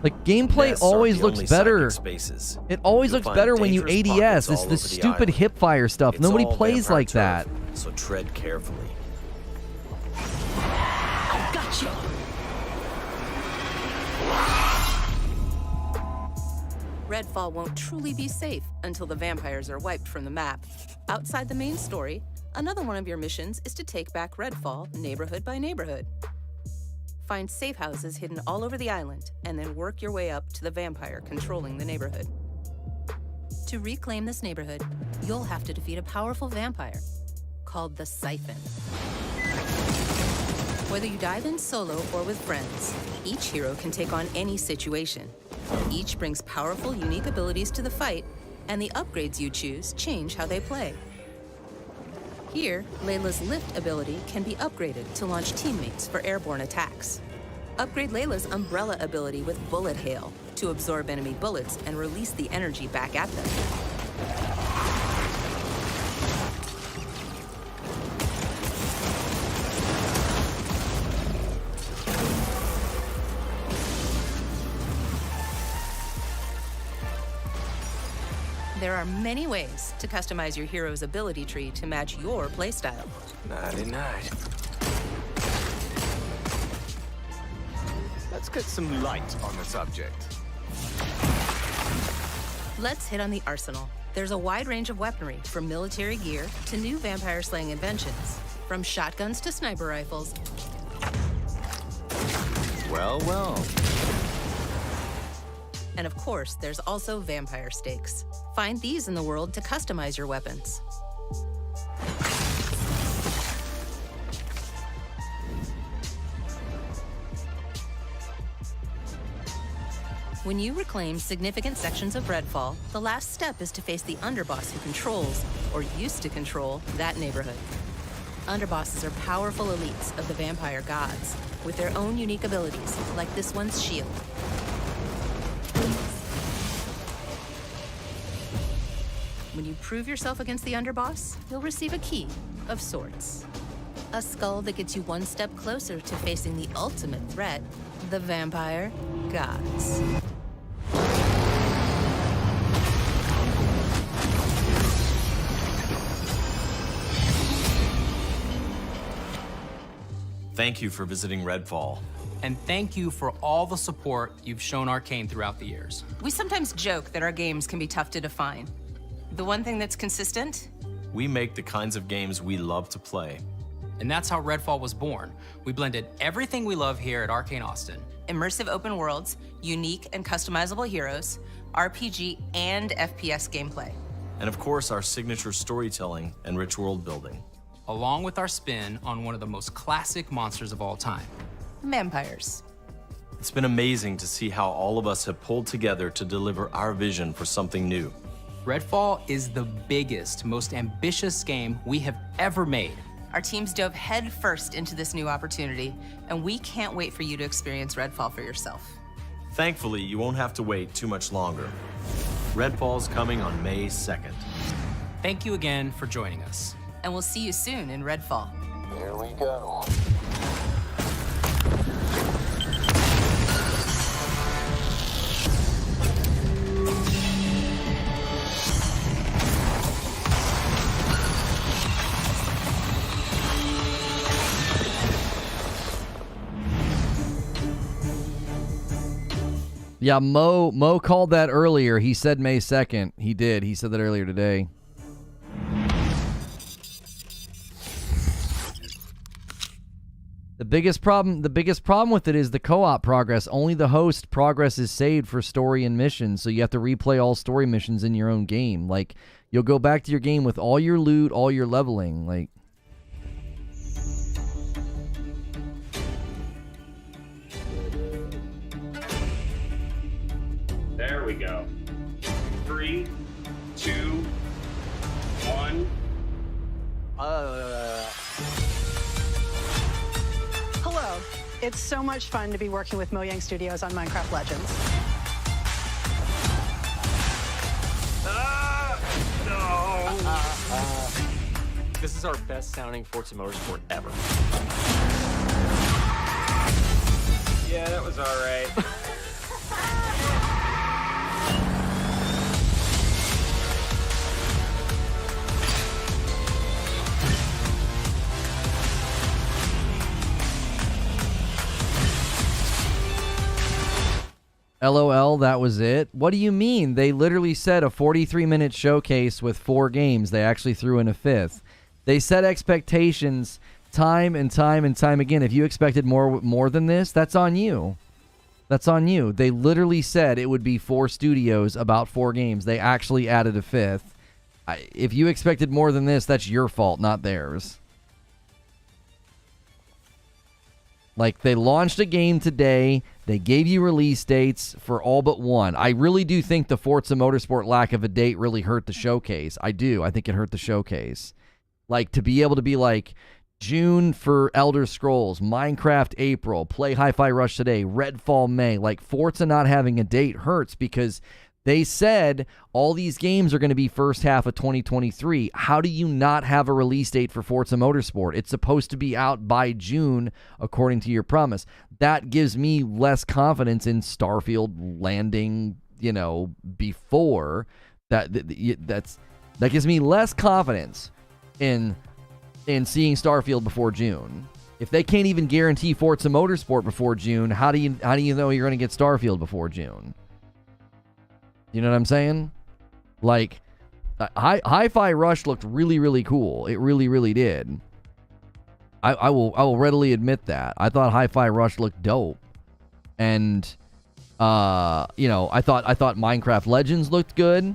Like, gameplay Nests always aren't the looks only better. psychic spaces. It always You'll looks find better when you dangerous ADS. pockets It's all this over the stupid island. hip fire stuff. It's Nobody all plays vampire like that. turf, so tread carefully. I got you. Redfall won't truly be safe until the vampires are wiped from the map. Outside the main story, another one of your missions is to take back Redfall neighborhood by neighborhood. Find safe houses hidden all over the island, and then work your way up to the vampire controlling the neighborhood. To reclaim this neighborhood, you'll have to defeat a powerful vampire called the Siphon. Whether you dive in solo or with friends, each hero can take on any situation. Each brings powerful, unique abilities to the fight, and the upgrades you choose change how they play. Here, Layla's lift ability can be upgraded to launch teammates for airborne attacks. Upgrade Layla's umbrella ability with bullet hail to absorb enemy bullets and release the energy back at them. There are many ways to customize your hero's ability tree to match your playstyle. Nighty-night. Let's get some light on the subject. Let's hit on the arsenal. There's a wide range of weaponry, from military gear to new vampire-slaying inventions. From shotguns to sniper rifles. Well, well. And of course, there's also vampire stakes. Find these in the world to customize your weapons. When you reclaim significant sections of Redfall, the last step is to face the underboss who controls, or used to control, that neighborhood. Underbosses are powerful elites of the vampire gods, with their own unique abilities, like this one's shield. When you prove yourself against the underboss, you'll receive a key of sorts. A skull that gets you one step closer to facing the ultimate threat, the vampire gods. Thank you for visiting Redfall. And thank you for all the support you've shown Arcane throughout the years. We sometimes joke that our games can be tough to define. The one thing that's consistent? We make the kinds of games we love to play. And that's how Redfall was born. We blended everything we love here at Arcane Austin. Immersive open worlds, unique and customizable heroes, RPG and FPS gameplay. And of course, our signature storytelling and rich world building. Along with our spin on one of the most classic monsters of all time. Vampires. It's been amazing to see how all of us have pulled together to deliver our vision for something new. Redfall is the biggest, most ambitious game we have ever made. Our teams dove headfirst into this new opportunity, and we can't wait for you to experience Redfall for yourself. Thankfully, you won't have to wait too much longer. Redfall's coming on May 2nd. Thank you again for joining us. And we'll see you soon in Redfall. Here we go. Yeah, Mo called that earlier. He said May 2nd. He did. He said that earlier today. The biggest problem with it is the co-op progress. Only the host progress is saved for story and missions, so you have to replay all story missions in your own game. Like, you'll go back to your game with all your loot, all your leveling, like. There we go. 3, 2, 1. Hello. It's so much fun to be working with Mojang Studios on Minecraft Legends. No. This is our best sounding Forza Motorsport ever. Yeah, that was all right. LOL, that was it? What do you mean? They literally said a 43-minute showcase with 4 games. They actually threw in a 5th. They set expectations time and time and time again. If you expected more than this, that's on you. That's on you. They literally said it would be 4 studios, about 4 games. They actually added a 5th. If you expected more than this, that's your fault, not theirs. Like, they launched a game today. They gave you release dates for all but one. I really do think the Forza Motorsport lack of a date really hurt the showcase. I do. I think it hurt the showcase. Like, to be able to be like, June for Elder Scrolls, Minecraft April, play Hi-Fi Rush today, Redfall May. Like, Forza not having a date hurts because they said all these games are going to be first half of 2023. How do you not have a release date for Forza Motorsport? It's supposed to be out by June, according to your promise. That gives me less confidence in Starfield landing, before that. That gives me less confidence in seeing Starfield before June. If they can't even guarantee Forza Motorsport before June, how do you know you're going to get Starfield before June? You know what I'm saying? Like, Hi-Fi Rush looked really, really cool. It really, really did. I will readily admit that. I thought Hi-Fi Rush looked dope. And, I thought Minecraft Legends looked good.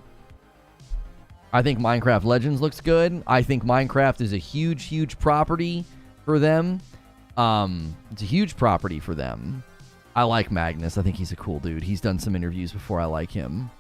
I think Minecraft Legends looks good. I think Minecraft is a huge, huge property for them. It's a huge property for them. I like Magnus. I think he's a cool dude. He's done some interviews before. I like him.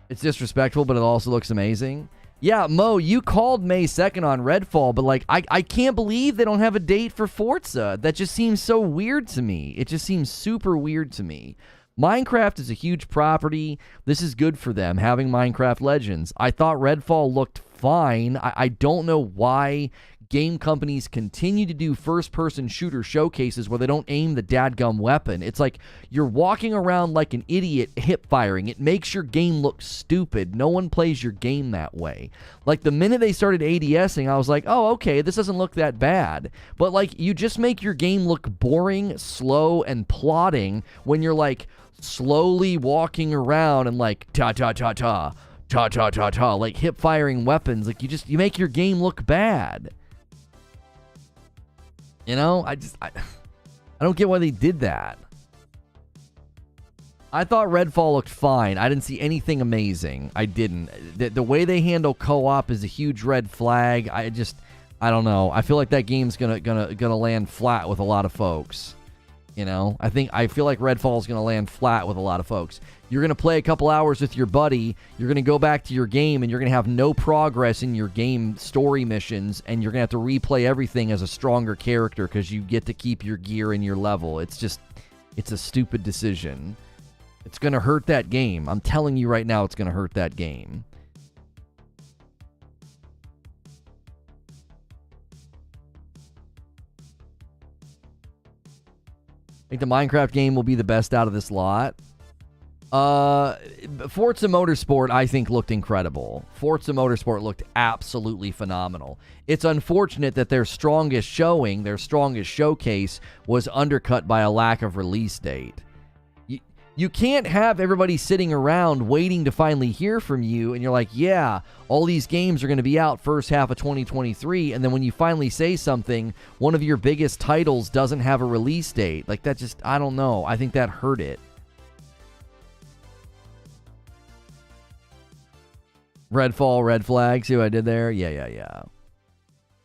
It's disrespectful, but it also looks amazing. Yeah, Mo, you called May 2nd on Redfall, but like, I can't believe they don't have a date for Forza. That just seems so weird to me. It just seems super weird to me. Minecraft is a huge property. This is good for them, having Minecraft Legends. I thought Redfall looked fine. I don't know why game companies continue to do first-person shooter showcases where they don't aim the dadgum weapon. It's like you're walking around like an idiot hip-firing. It makes your game look stupid. No one plays your game that way. Like, the minute they started ADSing, I was like, oh, okay, this doesn't look that bad. But, like, you just make your game look boring, slow, and plodding when you're, like, slowly walking around and, like, ta-ta-ta-ta, ta-ta-ta-ta, like, hip-firing weapons. Like, you make your game look bad. I don't get why they did that. I thought Redfall looked fine. I didn't see anything amazing. I didn't. The way they handle co-op is a huge red flag. I don't know. I feel like that game's gonna land flat with a lot of folks. You know, I feel like Redfall's gonna land flat with a lot of folks. You're gonna play a couple hours with your buddy. You're gonna go back to your game, and you're gonna have no progress in your game story missions, and you're gonna have to replay everything as a stronger character because you get to keep your gear and your level. It's a stupid decision. It's going to hurt that game. I'm telling you right now, it's going to hurt that game. I think the Minecraft game will be the best out of this lot. Forza Motorsport, I think, looked incredible. Forza Motorsport looked absolutely phenomenal. It's unfortunate that their strongest showing, their strongest showcase, was undercut by a lack of release date. You can't have everybody sitting around waiting to finally hear from you, and you're like, yeah, all these games are going to be out first half of 2023, and then when you finally say something, one of your biggest titles doesn't have a release date. Like, that just, I don't know. I think that hurt it. Redfall, red flag. See what I did there? Yeah.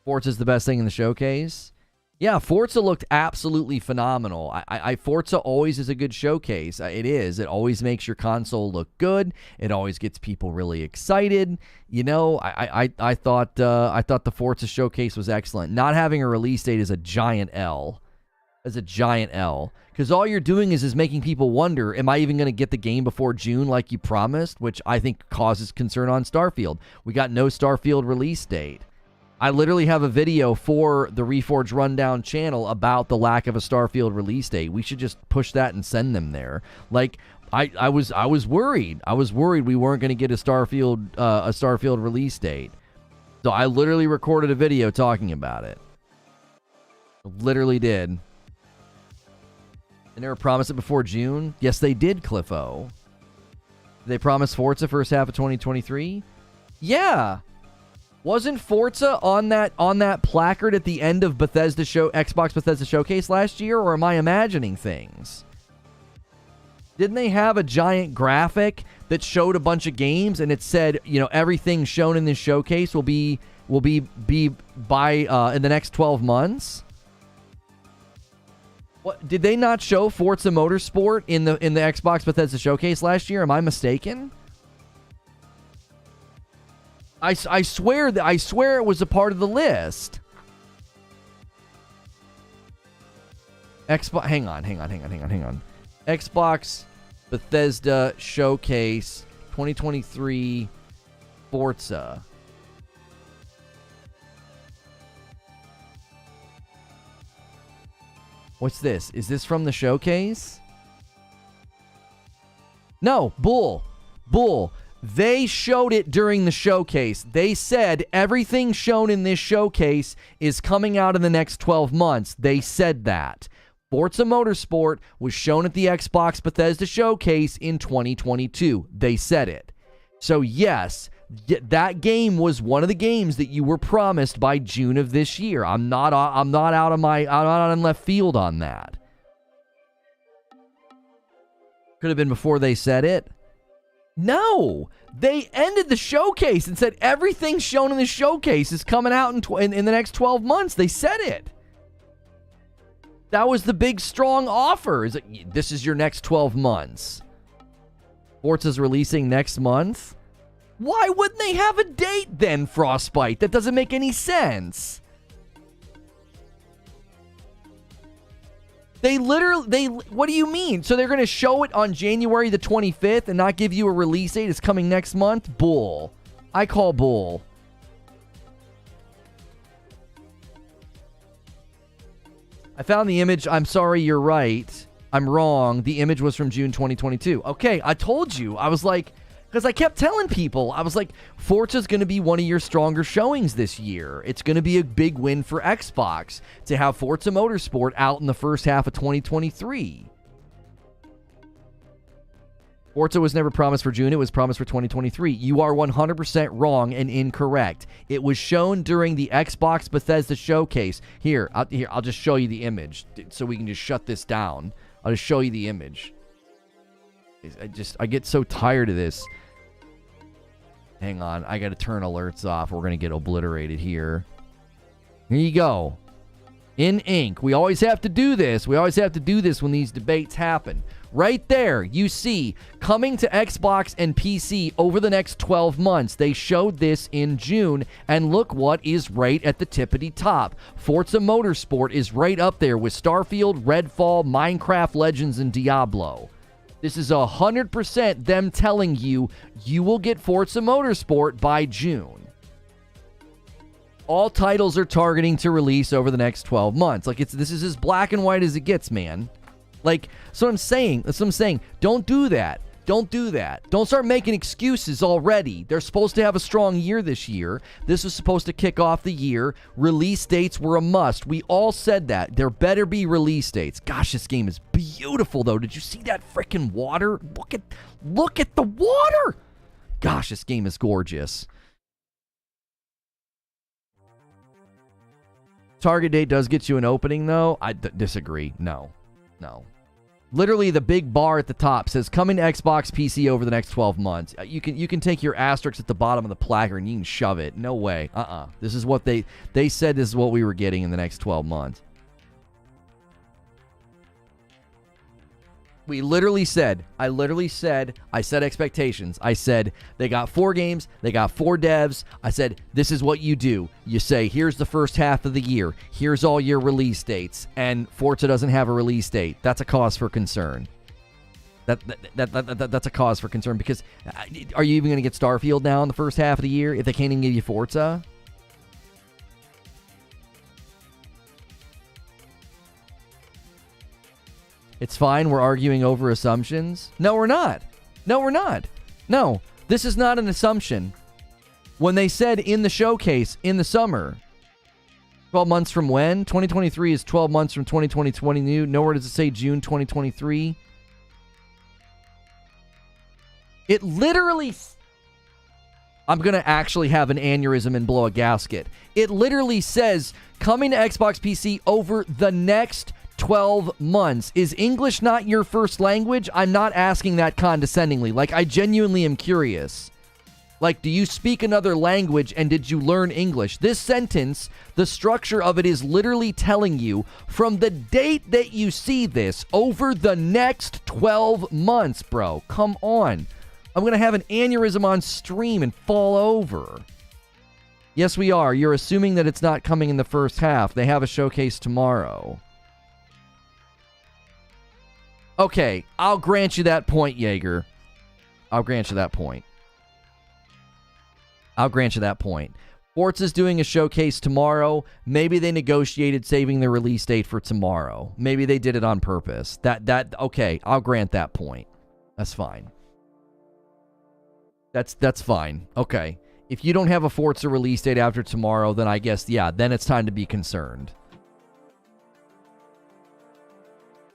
Forza's the best thing in the showcase. Yeah, Forza looked absolutely phenomenal. Forza always is a good showcase. It is. It always makes your console look good. It always gets people really excited. You know, I thought the Forza showcase was excellent. Not having a release date is a giant L. It's a giant L. Because all you're doing is making people wonder, am I even going to get the game before June like you promised? Which I think causes concern on Starfield. We got no Starfield release date. I literally have a video for the Reforge Rundown channel about the lack of a Starfield release date. We should just push that and send them there. Like, I was worried. I was worried we weren't going to get a Starfield release date. So I literally recorded a video talking about it. Literally did. They never promised it before June? Yes, they did, Cliffo. Did they promise Forza first half of 2023? Yeah. Wasn't Forza on that placard at the end of Xbox Bethesda Showcase last year, or am I imagining things? Didn't they have a giant graphic that showed a bunch of games and it said, you know, everything shown in this showcase will be by in the next 12 months? What, did they not show Forza Motorsport in the Xbox Bethesda Showcase last year? Am I mistaken? I swear it was a part of the list. Hang on. Xbox Bethesda Showcase 2023 Forza. What's this? Is this from the showcase? No, bull. They showed it during the showcase. They said everything shown in this showcase is coming out in the next 12 months. They said that. Forza Motorsport was shown at the Xbox Bethesda Showcase in 2022. They said it. So yes, that game was one of the games that you were promised by June of this year. I'm not out in left field on that. Could have been before they said it. No, they ended the showcase and said everything shown in the showcase is coming out in the next 12 months. They said it. That was the big, strong offer. Is it, this is your next 12 months. Forza's releasing next month. Why wouldn't they have a date then, Frostbite? That doesn't make any sense. What do you mean? So they're going to show it on January the 25th and not give you a release date? It's coming next month? Bull. I call bull. I found the image. I'm sorry, you're right. I'm wrong. The image was from June 2022. Okay, I told you. I was like, because I kept telling people, I was like, Forza's going to be one of your stronger showings this year. It's going to be a big win for Xbox to have Forza Motorsport out in the first half of 2023. Forza was never promised for June. It was promised for 2023. You are 100% wrong and incorrect. It was shown during the Xbox Bethesda Showcase. Here, I'll just show you the image so we can just shut this down. I'll just show you the image. I get so tired of this. Hang on, I got to turn alerts off. We're going to get obliterated here. Here you go. In ink. We always have to do this. We always have to do this when these debates happen. Right there, you see, coming to Xbox and PC over the next 12 months. They showed this in June, and look what is right at the tippity top. Forza Motorsport is right up there with Starfield, Redfall, Minecraft Legends, and Diablo. This is 100% them telling you you will get Forza Motorsport by June. All titles are targeting to release over the next 12 months. Like, this is as black and white as it gets, man. Like, so I'm saying, that's what I'm saying. Don't do that. Don't do that. Don't start making excuses already. They're supposed to have a strong year this year. This was supposed to kick off the year. Release dates were a must. We all said that. There better be release dates. Gosh, this game is beautiful, though. Did you see that freaking water? Look at the water! Gosh, this game is gorgeous. Target date does get you an opening, though. I disagree. No. Literally, the big bar at the top says coming to Xbox PC over the next 12 months. You can take your asterisk at the bottom of the placard and you can shove it. No way. This is what they said. This is what we were getting in the next 12 months. We literally said, I set expectations. I said, they got 4 games, they got 4 devs. I said, this is what you do. You say, here's the first half of the year. Here's all your release dates. And Forza doesn't have a release date. That's a cause for concern. That's a cause for concern because are you even going to get Starfield now in the first half of the year if they can't even give you Forza? It's fine. We're arguing over assumptions. No, we're not. No, this is not an assumption. When they said in the showcase in the summer, 12 months from when? 2023 is 12 months from 2020. Nowhere does it say June 2023. It literally... I'm going to actually have an aneurysm and blow a gasket. It literally says coming to Xbox PC over the next 12 months. Is English not your first language? I'm not asking that condescendingly. Like, I genuinely am curious. Like, do you speak another language and did you learn English? This sentence, the structure of it is literally telling you from the date that you see this over the next 12 months, bro. Come on. I'm going to have an aneurysm on stream and fall over. Yes, we are. You're assuming that it's not coming in the first half. They have a showcase tomorrow. Okay, I'll grant you that point, Jaeger. I'll grant you that point. Forza's doing a showcase tomorrow. Maybe they negotiated saving the release date for tomorrow. Maybe they did it on purpose. Okay, I'll grant that point. That's fine. That's fine. Okay. If you don't have a Forza release date after tomorrow, then I guess, yeah, then it's time to be concerned.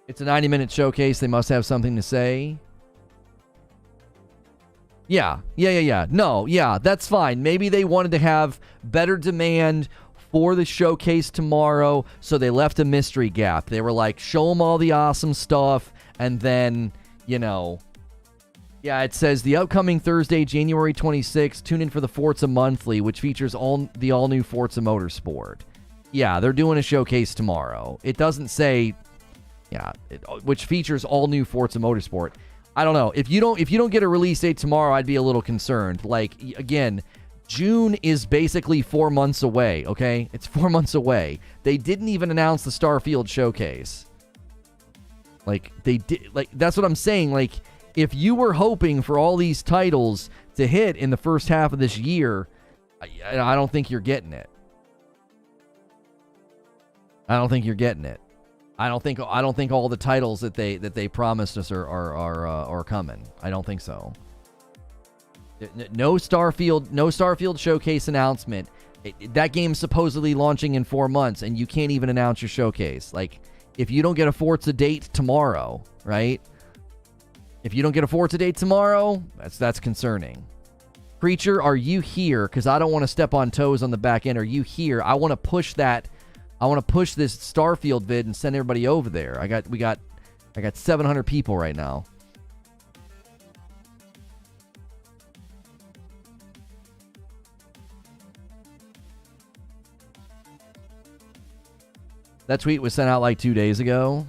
It's a 90-minute showcase. They must have something to say. Yeah. No, yeah, that's fine. Maybe they wanted to have better demand for the showcase tomorrow, so they left a mystery gap. They were like, show them all the awesome stuff, and then, yeah, it says the upcoming Thursday, January 26th, tune in for the Forza Monthly, which features the all-new Forza Motorsport. Yeah, they're doing a showcase tomorrow. It doesn't say... Yeah, which features all new Forza Motorsport. I don't know. If you don't get a release date tomorrow, I'd be a little concerned. Like, again, June is basically 4 months away, okay? It's 4 months away. They didn't even announce the Starfield showcase. Like, they did. Like, that's what I'm saying. Like, if you were hoping for all these titles to hit in the first half of this year, I don't think you're getting it. I don't think all the titles that they promised us are coming. I don't think so. No Starfield showcase announcement. That game's supposedly launching in 4 months, and you can't even announce your showcase. Like, if you don't get a Forza date tomorrow, right? If you don't get a Forza date tomorrow, that's concerning. Preacher, are you here? Because I don't want to step on toes on the back end. Are you here? I want to push that. I want to push this Starfield vid and send everybody over there. We got 700 people right now. That tweet was sent out like 2 days ago.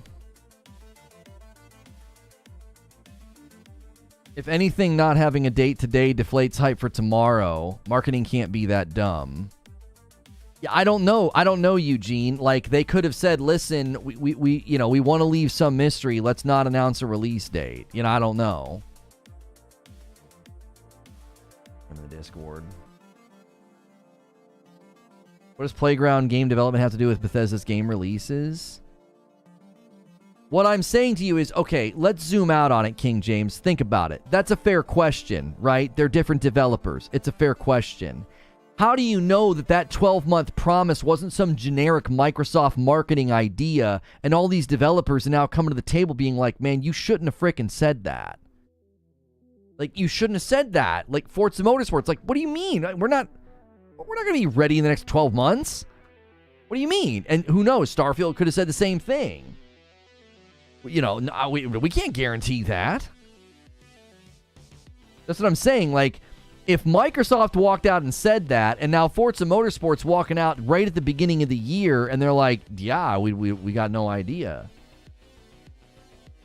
If anything, not having a date today deflates hype for tomorrow. Marketing can't be that dumb. Yeah, I don't know. I don't know, Eugene. Like, they could have said, listen, we want to leave some mystery. Let's not announce a release date. I don't know. In the Discord. What does Playground game development have to do with Bethesda's game releases? What I'm saying to you is, okay, let's zoom out on it, King James. Think about it. That's a fair question, right? They're different developers. It's a fair question. How do you know that 12-month promise wasn't some generic Microsoft marketing idea and all these developers are now coming to the table being like, man, you shouldn't have frickin' said that. Like, you shouldn't have said that. Like, Forza Motorsport, like, what do you mean? We're not going to be ready in the next 12 months. What do you mean? And who knows? Starfield could have said the same thing. We can't guarantee that. That's what I'm saying. Like, if Microsoft walked out and said that, and now Forza Motorsport's walking out right at the beginning of the year, and they're like, yeah, we got no idea.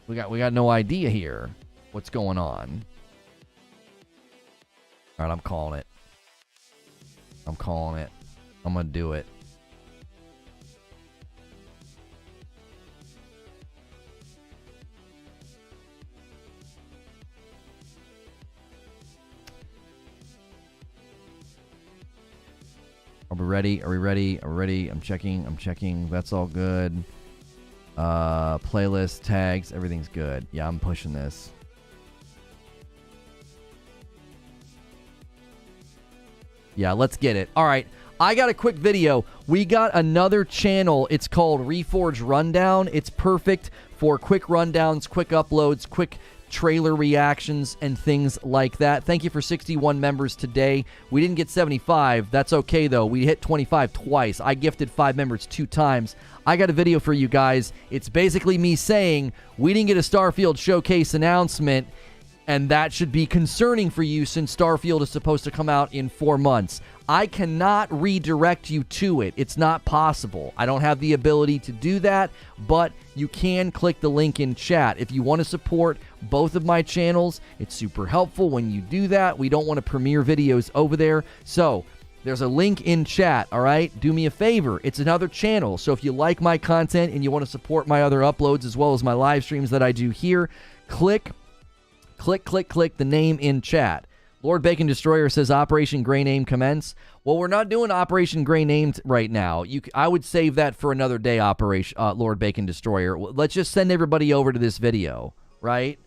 We got no idea here what's going on. All right, I'm calling it. I'm going to do it. Are we ready? Are we ready? Are we ready? I'm checking. That's all good. Playlist, tags, everything's good. Yeah, I'm pushing this. Yeah, let's get it. All right, I got a quick video. We got another channel. It's called Reforge Rundown. It's perfect for quick rundowns, quick uploads, quick trailer reactions, and things like that. Thank you for 61 members today. We didn't get 75. That's okay, though. We hit 25 twice. I gifted 5 members 2 times. I got a video for you guys. It's basically me saying we didn't get a Starfield showcase announcement, and that should be concerning for you since Starfield is supposed to come out in 4 months. I cannot redirect you to it. It's not possible. I don't have the ability to do that, but you can click the link in chat. If you want to support both of my channels, it's super helpful when you do that. We don't want to premiere videos over there. So there's a link in chat, all right? Do me a favor. It's another channel. So if you like my content and you want to support my other uploads as well as my live streams that I do here, click the name in chat. Lord Bacon Destroyer says Operation Grey Name commence. Well, we're not doing Operation Grey Name right now. I would save that for another day, Lord Bacon Destroyer. Let's just send everybody over to this video, right?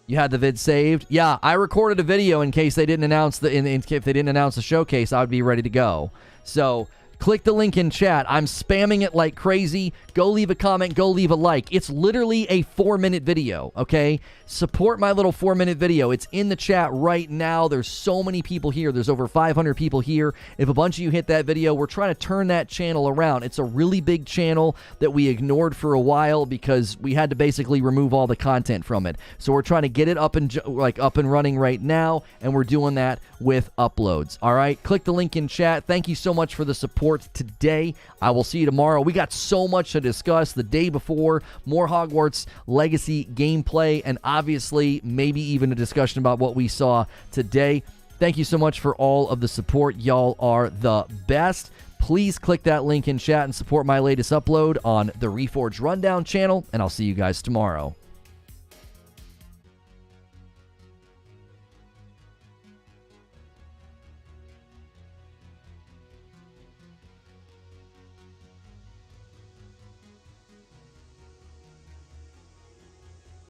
You had the vid saved? Yeah, I recorded a video in case they didn't announce if they didn't announce the showcase, I would be ready to go. So click the link in chat. I'm spamming it like crazy. Go leave a comment. Go leave a like. It's literally a 4-minute video, okay? Support my little 4-minute video. It's in the chat right now. There's so many people here. There's over 500 people here. If a bunch of you hit that video, we're trying to turn that channel around. It's a really big channel that we ignored for a while because we had to basically remove all the content from it. So we're trying to get it up and running right now, and we're doing that with uploads. All right? Click the link in chat. Thank you so much for the support today. I will see you tomorrow. We got so much to discuss the day before. More Hogwarts Legacy gameplay, and obviously maybe even a discussion about what we saw today. Thank you so much for all of the support. Y'all are the best. Please click that link in chat and support my latest upload on the Reforge Rundown channel, and I'll see you guys tomorrow.